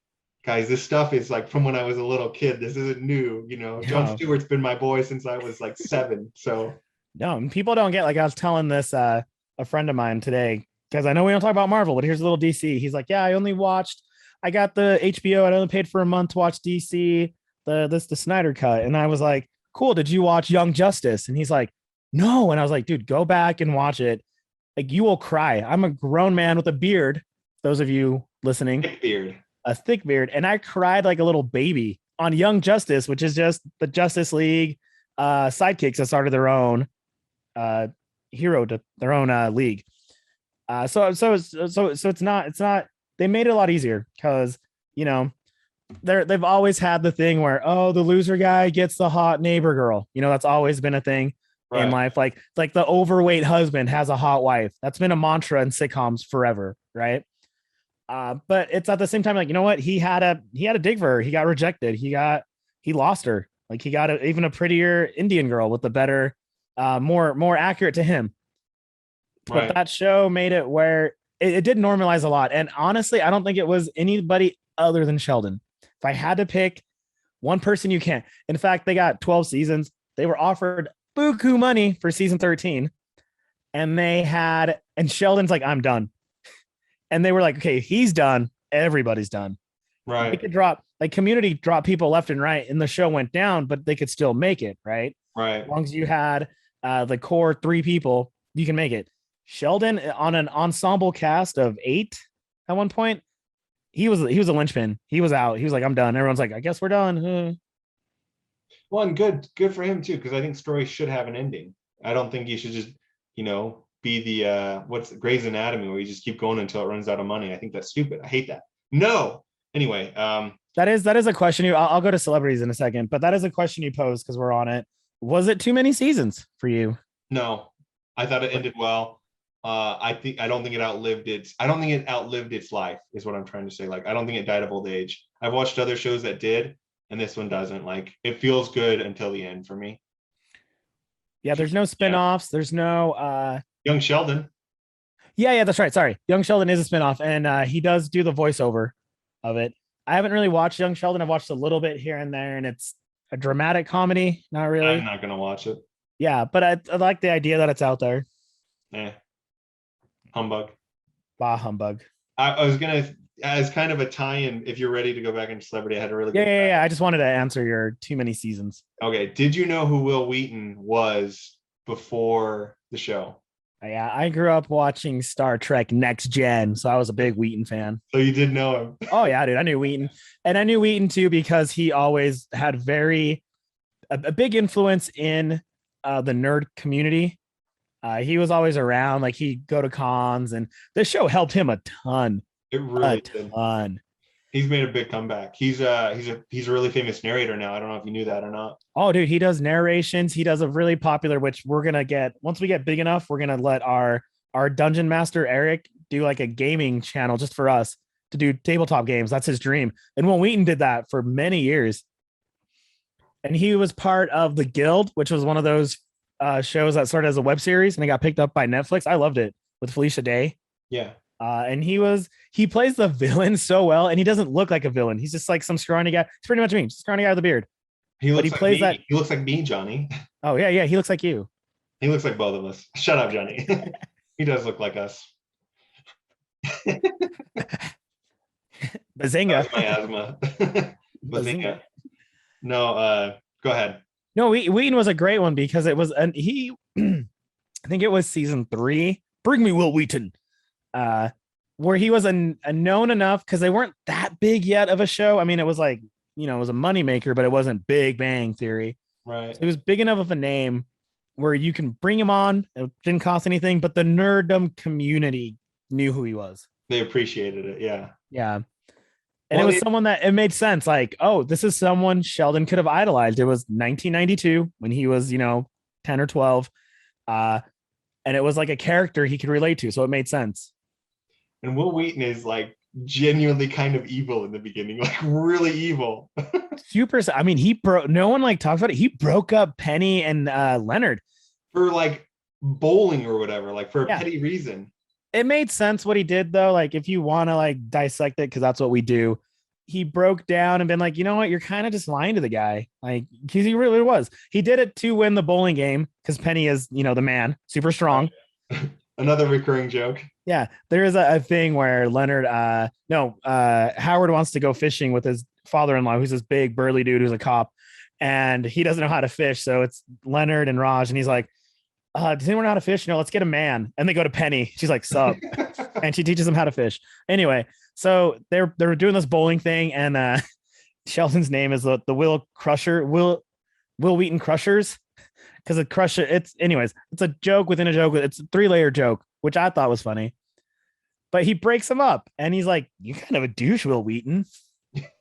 guys, this stuff is like from when I was a little kid. This isn't new. John No, Stewart's been my boy since I was like 7. So no, people don't get like I was telling this a friend of mine today because I know we don't talk about Marvel, but here's a little DC. He's like, yeah, I got the HBO. I only paid for a month to watch DC, the Snyder cut, and I was like, cool. Did you watch Young Justice? And he's like, no. And I was like, dude, go back and watch it. Like you will cry. I'm a grown man with a beard. Those of you listening, thick beard. a thick beard, and I cried like a little baby on Young Justice, which is just the Justice League sidekicks that started their own uh hero to their own league. So it's not they made it a lot easier because you know they've always had the thing where oh the loser guy gets the hot neighbor girl. That's always been a thing in Right. life. Like the overweight husband has a hot wife. That's been a mantra in sitcoms forever, right? But it's at the same time like you know what he had a dig for her. He got rejected. He lost her. Like he got even a prettier Indian girl with the better, more accurate to him. But Right. that show made it where it did normalize a lot. And honestly, I don't think it was anybody other than Sheldon. If I had to pick one person, you can't. In fact, they got 12 seasons. They were offered buku money for season 13. And Sheldon's like, I'm done. And they were like, okay, he's done. Everybody's done. They Right. could Community drop people left and right, and the show went down, but they could still make it, right? Right. As long as you had the core 3 people, you can make it. Sheldon on an ensemble cast of 8 at one point, he was a linchpin. He was out. He was like, I'm done. Everyone's like, I guess we're done. Well, and good for him too, because I think stories should have an ending. I don't think you should just, be the what's Grey's Anatomy where you just keep going until it runs out of money. I think that's stupid. I hate that. No. Anyway, That is a question I'll go to celebrities in a second, but that is a question you posed because we're on it. Was it too many seasons for you? no, I thought it ended well. I don't think it outlived its life, is what I'm trying to say. Like, I don't think it died of old age. I've watched other shows that did, and this one doesn't. Like, it feels good until the end for me. Yeah, there's no spin-offs. There's no Young Sheldon. yeah, that's right. Sorry. Young Sheldon is a spin-off, and he does do the voiceover of it. I haven't really watched Young Sheldon. I've watched a little bit here and there, and it's a dramatic comedy. Not really. I'm not gonna watch it. Yeah, but I like the idea that it's out there. Humbug. Bah humbug. I was gonna, as kind of a tie-in, if you're ready to go back into celebrity, I had a really good. Yeah. I just wanted to answer your too many seasons. Okay. Did you know who Will Wheaton was before the show? Yeah, I grew up watching Star Trek Next Gen, so I was a big Wheaton fan. So you did know him. Oh yeah, dude, I knew Wheaton, and I knew Wheaton too because he always had a big influence in the nerd community. He was always around, like he'd go to cons, and this show helped him a ton. It really did. Ton. He's made a big comeback. He's a really famous narrator now. I don't know if you knew that or not. Oh, dude, he does narrations. He does a really popular, which we're gonna get once we get big enough. We're gonna let our dungeon master Eric do like a gaming channel just for us to do tabletop games. That's his dream. And Will Wheaton did that for many years, and he was part of the Guild, which was one of those shows that started as a web series and it got picked up by Netflix. I loved it with Felicia Day. Yeah. And he plays the villain so well, and he doesn't look like a villain. He's just like some scrawny guy. It's pretty much me, scrawny guy with a beard. He plays that. He looks like me, Johnny. Oh yeah. He looks like you. He looks like both of us. Shut up, Johnny. He does look like us. Bazinga. My asthma. Bazinga. No, go ahead. No, Wheaton was a great one because it was, and he, I think it was season 3. Bring me Will Wheaton. Where he was a known enough because they weren't that big yet of a show. I mean, it was like, it was a moneymaker, but it wasn't Big Bang Theory. Right. So it was big enough of a name where you can bring him on. It didn't cost anything, but the Nerdom community knew who he was. They appreciated it. Yeah. Yeah. And it was someone that it made sense. Like, oh, this is someone Sheldon could have idolized. It was 1992 when he was, 10 or 12. And it was like a character he could relate to. So it made sense. And Will Wheaton is like genuinely kind of evil in the beginning, like really evil. Super. I mean, no one like talks about it. He broke up Penny and Leonard for like bowling or whatever, like for a petty reason. It made sense what he did though. Like if you want to like dissect it, because that's what we do. He broke down and been like, you know what? You're kind of just lying to the guy. Like, because he really was. He did it to win the bowling game because Penny is, the man, super strong. Another recurring joke. Yeah. There is a thing where Leonard, Howard wants to go fishing with his father-in-law, who's this big burly dude who's a cop, and he doesn't know how to fish. So it's Leonard and Raj, and he's like, does anyone know how to fish? No, let's get a man. And they go to Penny. She's like, sup. And she teaches them how to fish. Anyway, so they're doing this bowling thing, and Sheldon's name is the Will Wheaton Crushers, because a crusher. It's a joke within a joke. It's a 3-layer joke, which I thought was funny. But he breaks him up, and he's like, "You kind of a douche, Will Wheaton."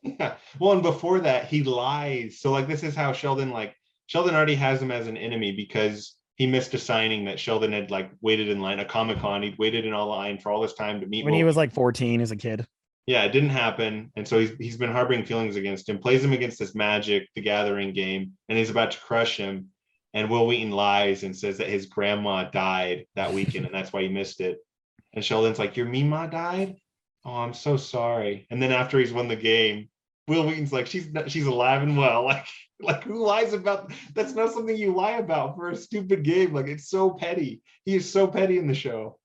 Yeah. Well, and before that, he lies. So like, this is how Sheldon already has him as an enemy because he missed a signing that Sheldon had like waited in line, a Comic-Con. He'd waited in a line for all this time to meet when he was like 14 as a kid. Yeah, it didn't happen. And so he's been harboring feelings against him, plays him against this Magic, the Gathering game, and he's about to crush him. And Will Wheaton lies and says that his grandma died that weekend and that's why he missed it. And Sheldon's like, your Mima died? Oh, I'm so sorry. And then after he's won the game, Will Wheaton's like, she's alive and well. Like who lies about? That's not something you lie about for a stupid game. Like, it's so petty. He is so petty in the show.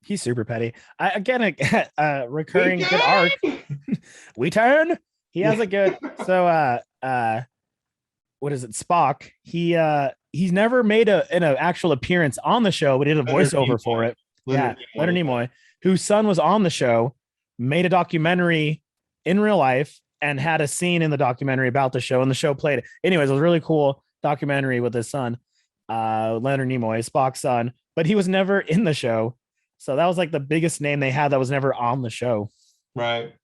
He's super petty. A recurring good arc. We turn. He has a good. So what is it? Spock. He's never made an actual appearance on the show, but he did a voiceover for it. Leonard Nimoy, whose son was on the show, made a documentary in real life. and had a scene in the documentary about the show, and the show played it. Anyways, it was a really cool documentary with his son, Leonard Nimoy, Spock's son, but he was never in the show. So that was like the biggest name they had that was never on the show. Right.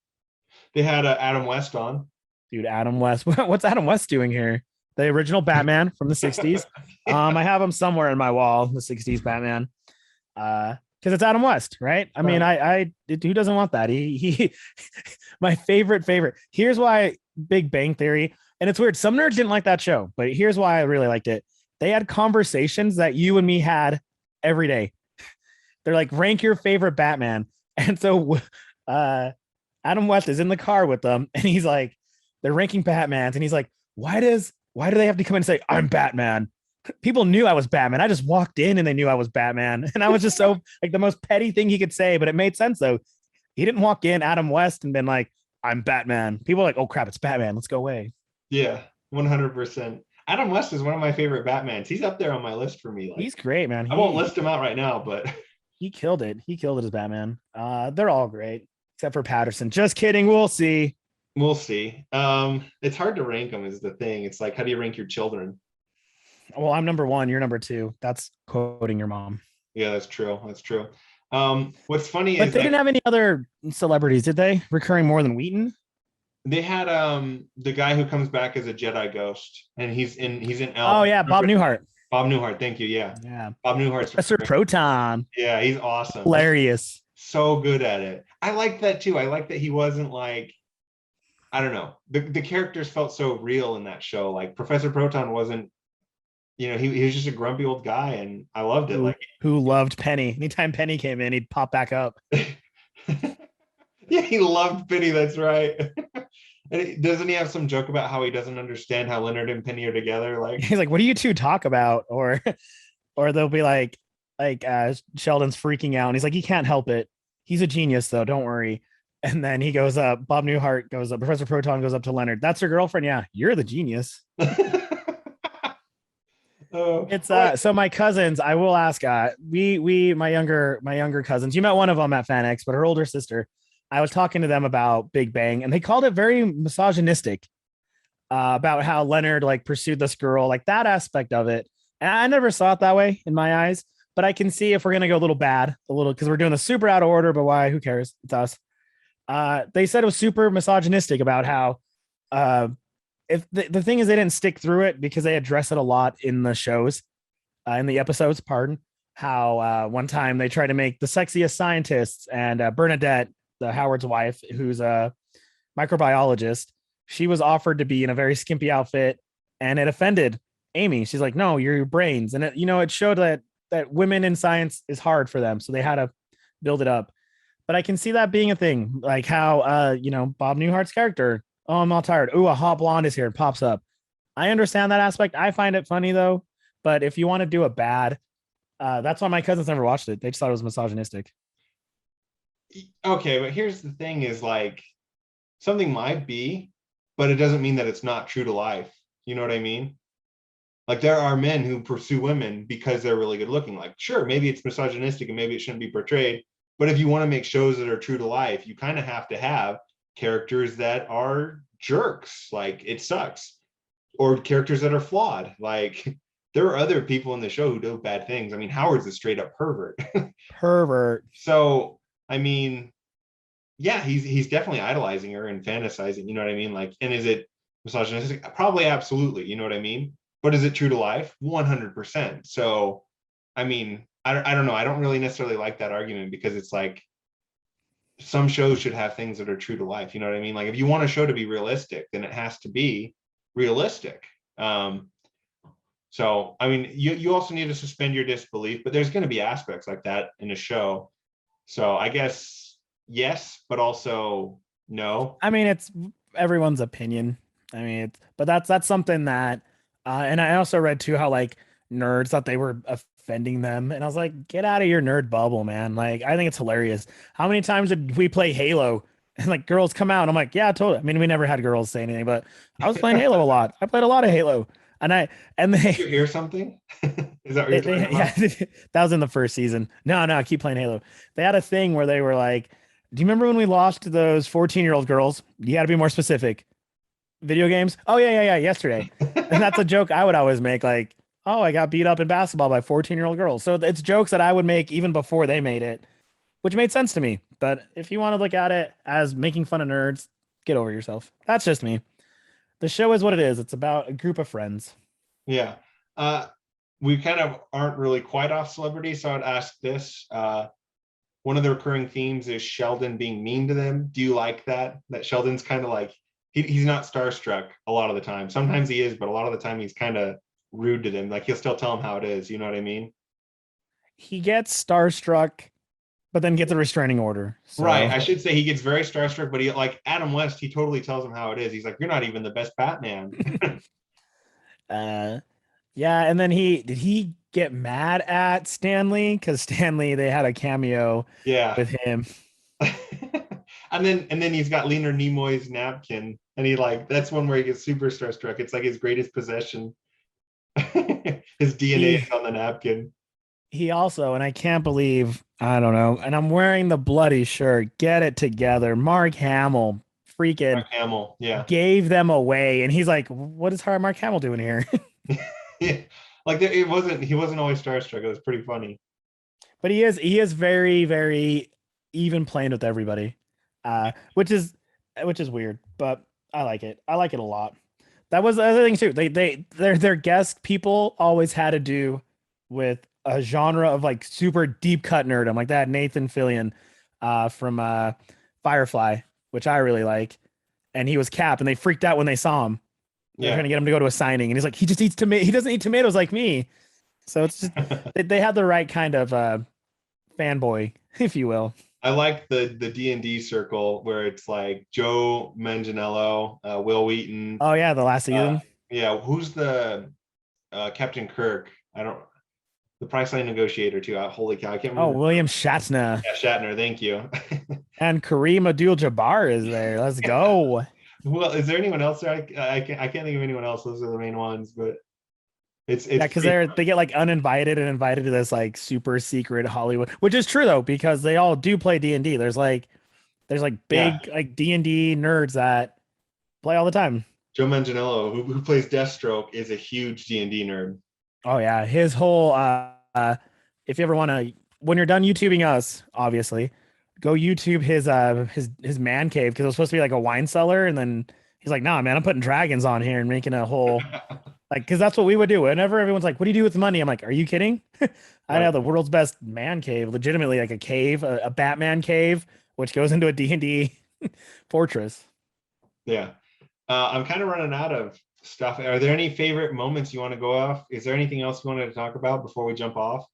They had Adam West on. Dude, Adam West. What's Adam West doing here? The original Batman from the 60s. I have him somewhere in my wall, the 60s Batman. Because it's Adam West, right? I mean, who doesn't want that? He my favorite. Here's why Big Bang Theory, and it's weird. Some nerds didn't like that show, but here's why I really liked it. They had conversations that you and me had every day. They're like, rank your favorite Batman. And so Adam West is in the car with them, and he's like, they're ranking Batmans, and he's like, why do they have to come in and say, I'm Batman? People knew I was Batman. I just walked in and they knew I was Batman. And I was just so like the most petty thing he could say, but it made sense though. He didn't walk in Adam West and been like, I'm Batman. People are like, oh crap, it's Batman. Let's go away. Yeah, 100%. Adam West is one of my favorite Batmans. He's up there on my list for me. Like, he's great, man. I won't list him out right now, but he killed it. He killed it as Batman. They're all great except for Patterson. Just kidding. We'll see. We'll see. It's hard to rank them is the thing. It's like, how do you rank your children? Well, I'm number 1. You're number 2. That's quoting your mom. Yeah, that's true. That's true. What's funny but is they didn't have any other celebrities, did they? Recurring more than Wheaton? They had the guy who comes back as a Jedi ghost, and he's in Oh yeah, Bob Newhart. Bob Newhart, thank you. Yeah. Bob Newhart's Professor Proton. Yeah, he's awesome. Hilarious. So good at it. I like that too. I like that he wasn't like, I don't know. The characters felt so real in that show. Like Professor Proton wasn't, he was just a grumpy old guy, and I loved it. Who loved Penny. Anytime Penny came in, he'd pop back up. Yeah, he loved Penny. That's right. And doesn't he have some joke about how he doesn't understand how Leonard and Penny are together? Like he's like, "What do you two talk about?" Or they'll be like Sheldon's freaking out, and he's like, "He can't help it. He's a genius, though. Don't worry." And then he goes up. Bob Newhart goes up. Professor Proton goes up to Leonard. That's your girlfriend? Yeah, you're the genius. It's so my cousins, I will ask, my younger cousins, you met one of them at FanX, but her older sister, I was talking to them about Big Bang, and they called it very misogynistic, about how Leonard like pursued this girl, like that aspect of it. And I never saw it that way in my eyes, but I can see if we're going to go a little bad, because we're doing the super out of order, but why, who cares? It's us. They said it was super misogynistic about how, if the thing is, they didn't stick through it because they address it a lot in the shows, in the episodes, how one time they tried to make the sexiest scientists, and Bernadette, the Howard's wife, who's a microbiologist, she was offered to be in a very skimpy outfit, and it offended Amy. She's like, no, you're your brains. And it showed that women in science is hard for them. So they had to build it up. But I can see that being a thing, like how, Bob Newhart's character, oh, I'm all tired. Ooh, a hot blonde is here. It pops up. I understand that aspect. I find it funny though. But if you want to do it bad, that's why my cousins never watched it. They just thought it was misogynistic. Okay, but here's the thing is like, something might be, but it doesn't mean that it's not true to life. You know what I mean? Like there are men who pursue women because they're really good looking. Like, sure, maybe it's misogynistic and maybe it shouldn't be portrayed. But if you want to make shows that are true to life, you kind of have to have characters that are jerks. Like it sucks. Or characters that are flawed. Like there are other people in the show who do bad things. I mean, Howard's a straight up pervert. Pervert. So, I mean, yeah, he's definitely idolizing her and fantasizing. You know what I mean? Like, and is it misogynistic? Probably, absolutely. You know what I mean? But is it true to life? 100%. So, I mean, I don't know. I don't really necessarily like that argument because it's like some shows should have things that are true to life. You know what I mean? Like if you want a show to be realistic, then it has to be realistic. So, I mean, you also need to suspend your disbelief, but there's going to be aspects like that in a show. So I guess yes, but also no. I mean, it's everyone's opinion. I mean, but that's something that, and I also read too how like nerds thought they were offending them, and I was like, get out of your nerd bubble, man. Like, I think it's hilarious. How many times did we play Halo and like girls come out? And I'm like, yeah, totally. I mean, we never had girls say anything, but I was playing Halo a lot. I played a lot of Halo, and they. Did you hear something? Is that what you're talking about? Yeah, that was in the first season. No, I keep playing Halo. They had a thing where they were like, do you remember when we lost to those 14-year-old girls? You got to be more specific. Video games. Oh yeah. Yesterday, and that's a joke I would always make. Like, oh, I got beat up in basketball by 14-year-old girls. So it's jokes that I would make even before they made it, which made sense to me. But if you want to look at it as making fun of nerds, get over yourself. That's just me. The show is what it is. It's about a group of friends. Yeah. Uh, we kind of aren't really quite off celebrity, so I'd ask this. One of the recurring themes is Sheldon being mean to them. Do you like that? That Sheldon's kind of like he's not starstruck a lot of the time. Sometimes he is, but a lot of the time he's kind of rude to them. Like he'll still tell them how it is. You know what I mean? He gets starstruck, but then gets a restraining order. Right. So I should say he gets very starstruck, but he like Adam West, he totally tells him how it is. He's like, "You're not even the best Batman." uh yeah, and then he did he get mad at Stanley because Stanley they had a cameo Yeah. with him. And then he's got Leonard Nimoy's napkin, and he like that's one where he gets super starstruck. It's like his greatest possession. His DNA He is on the napkin. he also, and I can't believe I don't know, and I'm wearing the bloody shirt. Get it together. Mark Hamill freaking Mark Hamill, yeah. gave them away, and he's like, "What is Mark Hamill doing here?" Yeah. Like it wasn't he wasn't always starstruck. It was pretty funny. But he is very very even playing with everybody, which is weird, but I like it a lot. That was the other thing too. Their guest people always had to do with a genre of like super deep cut nerdom, like that Nathan Fillion from Firefly, which I really like, and he was Cap, and they freaked out when they saw him. They're trying to get him to go to a signing, and he's like, he just eats tomato. He doesn't eat tomatoes like me. So it's just they had the right kind of fanboy, if you will. I like the D&D circle where it's like Joe Manganiello, Will Wheaton. Oh yeah, the last Uh, season. yeah, who's the Captain Kirk? I don't the Priceline negotiator too. Holy cow, I can't Oh, remember. William Shatner Yeah, Shatner, thank you. and Kareem Abdul-Jabbar is there. Let's go. Well, is there anyone else there? I can't think of anyone else. Those are the main ones, but Yeah, it's because pretty they get like uninvited and invited to this like super secret Hollywood, which is true though, because they all do play D&D. There's like yeah. big like D&D nerds that play all the time. Joe Manganiello, who plays Deathstroke, is a huge D&D nerd. Oh yeah, his whole if you ever want to when you're done YouTubing us, obviously, go YouTube his man cave because it was supposed to be like a wine cellar, and then he's like, "Nah, man, I'm putting dragons on here and making a whole like because that's what we would do. Whenever everyone's like, "What do you do with the money?" I'm like, "Are you kidding?" I'd Right. have the world's best man cave, legitimately like a cave, a Batman cave, which goes into a D&D fortress. Yeah. I'm kind of running out of stuff. Are there any favorite moments you want to go off? Is there anything else you wanted to talk about before we jump off?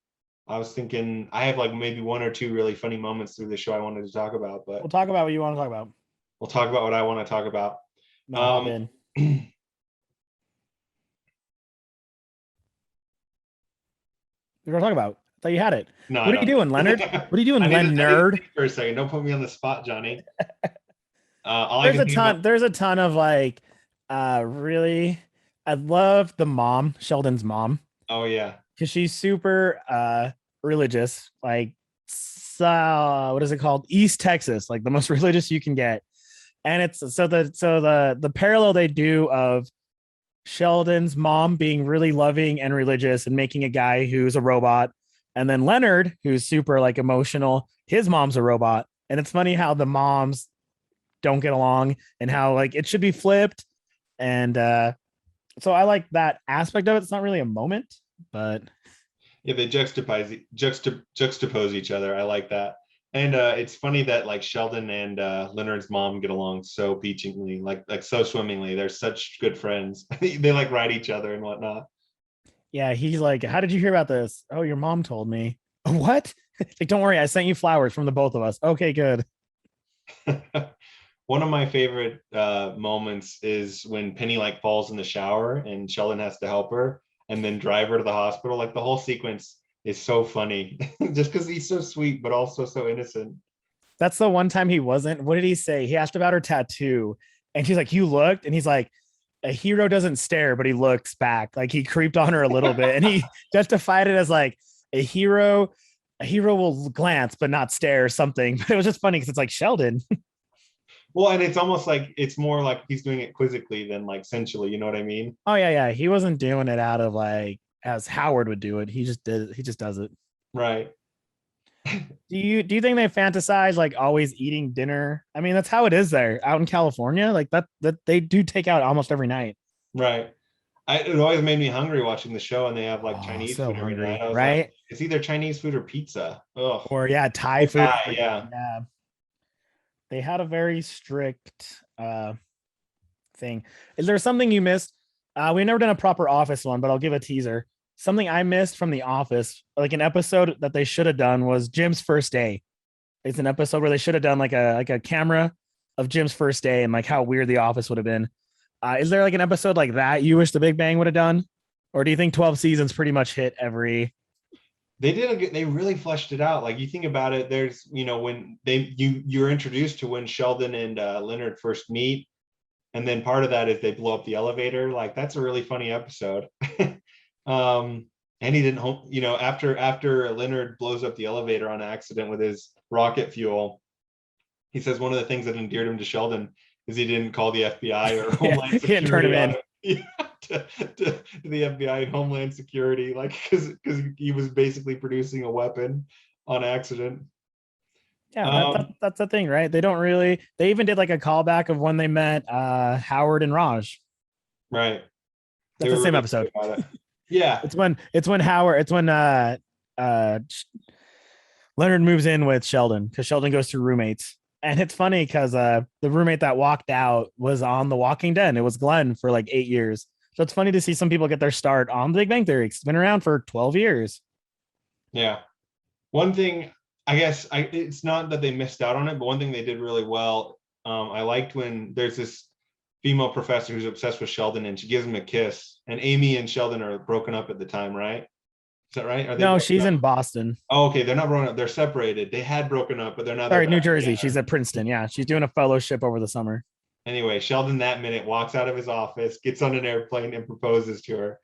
I was thinking I have like maybe one or two really funny moments through the show I wanted to talk about, but We'll talk about what you want to talk about. we'll talk about what I want to talk about. No, hop Um, in. We're gonna talk about. I thought you had it. no, I What are you don't. doing, Leonard? What are you doing, Len I need to nerd? think for a second. Don't put me on the spot, Johnny. All I There's can a think about. ton. There's a ton of like, really. I love the mom, Sheldon's mom, Oh yeah, because she's super religious. Like, what is it called? East Texas, like the most religious you can get. And it's so the parallel they do of Sheldon's mom being really loving and religious and making a guy who's a robot, and then Leonard who's super like emotional. His mom's a robot, and it's funny how the moms don't get along and how like it should be flipped. And so I like that aspect of it. It's not really a moment, but yeah. They juxtapose each other. I like that. And it's funny that like Sheldon and Leonard's mom get along so peachingly, like so swimmingly. They're such good friends. They like ride each other and whatnot. yeah, he's like, "How did you hear about this?" "Oh, your mom told me." "What?" Like, "Don't worry, I sent you flowers from the both of us." "Okay, good." One of my favorite moments is when Penny like falls in the shower and Sheldon has to help her and then drive her to the hospital. Like the whole sequence is so funny, just because he's so sweet but also so innocent. That's the one time he wasn't. What did he say? He asked about her tattoo, and she's like, "You looked," and he's like, "A hero doesn't stare, but he looks back." Like he creeped on her a little bit, and he justified it as like a hero. A hero will glance but not stare or something. But it was just funny because it's like Sheldon. Well, and it's almost like it's more like he's doing it quizzically than like sensually. You know what I mean? Oh yeah. He wasn't doing it out of like as Howard would do it. He just did. He just does it. Right. Do you think they fantasize like always eating dinner? I mean, that's how it is there out in California. Like that they do take out almost every night. Right. It always made me hungry watching the show, and they have like Oh, Chinese so food every night. hungry, I was like, right? it's either Chinese food or pizza. Ugh. Or yeah, Thai Oh, food. yeah. Yeah, they had a very strict thing. Is there something you missed? We've never done a proper Office one, but I'll give a teaser. Something I missed from The Office, like an episode that they should have done, was Jim's first day. It's an episode where they should have done like a camera of Jim's first day and like how weird The Office would have been. Is there like an episode like that you wish The Big Bang would have done, or do you think 12 seasons pretty much hit every? They really fleshed it out. Like you think about it, there's when you're introduced to when Sheldon and Leonard first meet, and then part of that is they blow up the elevator. Like that's a really funny episode. And he didn't hope, after Leonard blows up the elevator on accident with his rocket fuel, he says one of the things that endeared him to Sheldon is he didn't call the FBI or Homeland He didn't turn him Security in. on it. Yeah, to the FBI and Homeland Security, like because he was basically producing a weapon on accident. Yeah, Um, that's the thing, right? They don't really. They even did like a callback of when they met Howard and Raj. right. They That's the were same really episode. good about it. Yeah, It's when Howard. It's when uh Leonard moves in with Sheldon because Sheldon goes through roommates. And it's funny because the roommate that walked out was on The Walking Dead. It was Glenn for like 8 years. So it's funny to see some people get their start on The Big Bang Theory. It's been around for 12 years. yeah. One thing, I guess, it's not that they missed out on it, but one thing they did really well. I liked when there's this female professor who's obsessed with Sheldon, and she gives him a kiss. And Amy and Sheldon are broken up at the time, right? Is that right? Are they No, broken she's up? in Boston. Oh, okay, they're not broken up. They're separated. They had broken up, but they're Sorry, New back Jersey. together. She's at Princeton. Yeah, she's doing a fellowship over the summer. Anyway, Sheldon that minute walks out of his office, gets on an airplane, and proposes to her.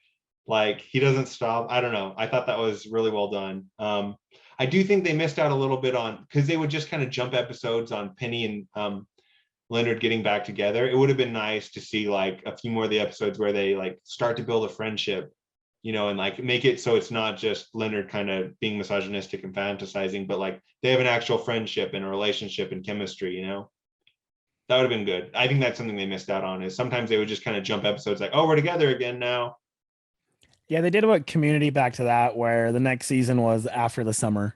Like he doesn't stop. I don't know. I thought that was really well done. I do think they missed out a little bit on because they would just kind of jump episodes on Penny and Leonard getting back together. It would have been nice to see like a few more of the episodes where they like start to build a friendship, and like make it so it's not just Leonard kind of being misogynistic and fantasizing, but like they have an actual friendship and a relationship and chemistry. That would have been good. I think that's something they missed out on is sometimes they would just kind of jump episodes like, oh, we're together again now. Yeah, they did what Community back to that, where the next season was after the summer.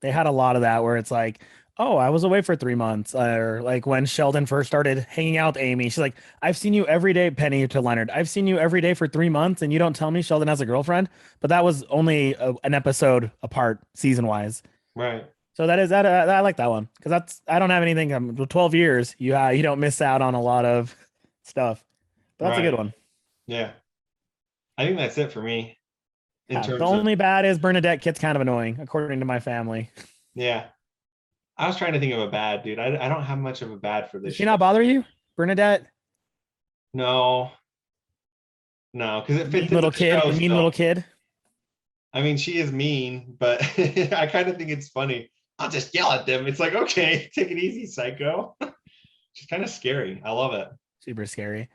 They had a lot of that where it's like, oh, I was away for 3 months. Or like when Sheldon first started hanging out with Amy, she's like, I've seen you every day, Penny to Leonard. I've seen you every day for 3 months, and you don't tell me Sheldon has a girlfriend. But that was only an episode apart, season wise. Right. So that is that. I like that one because I don't have anything. 12 years, you don't miss out on a lot of stuff. But that's a good Right. one. Yeah. I think that's it for me in Yeah, the terms of, only bad is Bernadette Kit's kind of annoying, according to my family. yeah. I was trying to think of a bad, dude. I don't have much of a bad for Does this she show. not bother you, Bernadette? No, no, because it Mean fits into little the kid, show the mean still. little kid. I mean, she is mean, but I kind of think it's funny. I'll just yell at them. It's like, okay, take it easy, psycho. She's kind of scary. I love it. Super scary.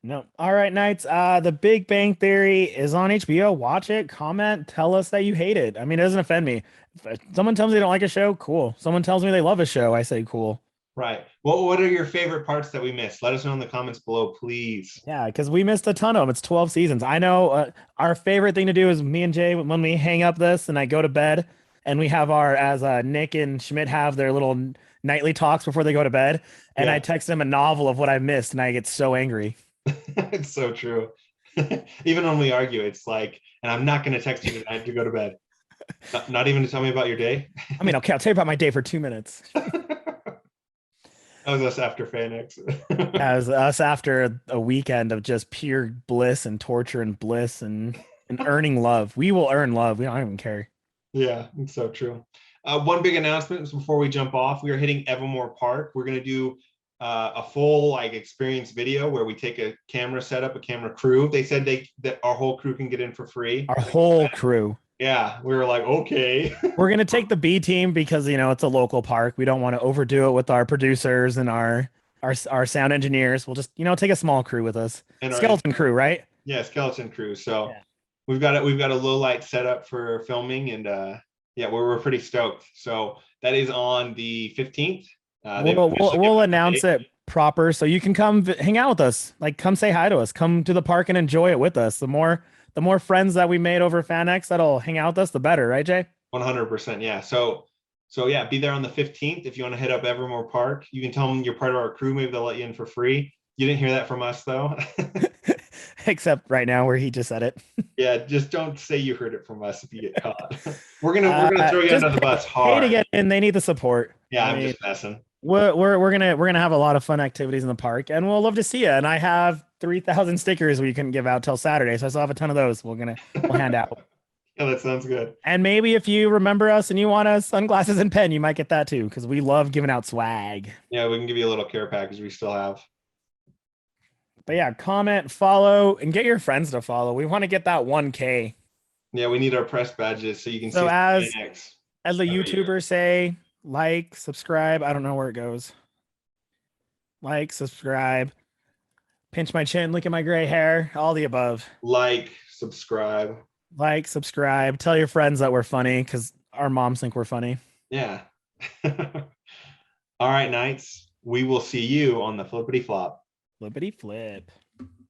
No. All right, Knights. The Big Bang Theory is on HBO. Watch it. Comment. Tell us that you hate it. I mean, it doesn't offend me. If someone tells me they don't like a show, cool. Someone tells me they love a show, I say cool. Right. Well, what are your favorite parts that we missed? Let us know in the comments below, please. Yeah, because we missed a ton of them. It's 12 seasons. I know our favorite thing to do is me and Jay, when we hang up this and I go to bed and we have as Nick and Schmidt have their little nightly talks before they go to bed. And Yeah. I text them a novel of what I missed and I get so angry. It's so true. Even when we argue, it's like, and I'm not going to text you tonight to go to bed. Not even to tell me about your day. I mean, okay, I'll tell you about my day for 2 minutes. That was us after FanX. As us after a weekend of just pure bliss and torture and bliss and earning love. We will earn love. We don't even care. Yeah, it's so true. One big announcement before we jump off. We are hitting Evermore Park. We're going to do a full like experience video where we take a camera setup, a camera crew. They said that our whole crew can get in for free. Our whole crew. Yeah, we were like, okay. We're going to take the B team because, it's a local park. We don't want to overdo it with our producers and our our sound engineers. We'll just, take a small crew with us. and our Skeleton crew, right? yeah, skeleton crew. So Yeah. we've got a low light setup for filming, and yeah, we're pretty stoked. So that is on the 15th. They've officially We'll given us the announce date. it proper so you can come hang out with us. Like, come say hi to us. Come to the park and enjoy it with us. The more friends that we made over FanX that'll hang out with us, the better, right, Jay? 100%. Yeah. So yeah, be there on the 15th. If you want to hit up Evermore Park, you can tell them you're part of our crew. Maybe they'll let you in for free. You didn't hear that from us though. Except right now where he just said it. Yeah, just don't say you heard it from us if you get caught. We're gonna throw you Just under the bus pay to hard. get in. They need the support. Yeah, I I'm mean, just messing. we're gonna have a lot of fun activities in the park, and we'll love to see you. And I have 3,000 stickers we couldn't give out till Saturday, so I still have a ton of those. We'll hand out. Yeah, that sounds good. And maybe if you remember us and you want us sunglasses and pen, you might get that too, because we love giving out swag. Yeah, we can give you a little care package we still have. But yeah, comment, follow, and get your friends to follow. We want to get that 1K. Yeah, we need our press badges so you can So see as next. as the Every year. YouTubers say, like, subscribe. I don't know where it goes. Like, subscribe, pinch my chin, look at my gray hair, all the above. Like, subscribe. Like, subscribe, tell your friends that we're funny because our moms think we're funny. Yeah. All right, Knights. We will see you on the flippity flop. Flippity flip.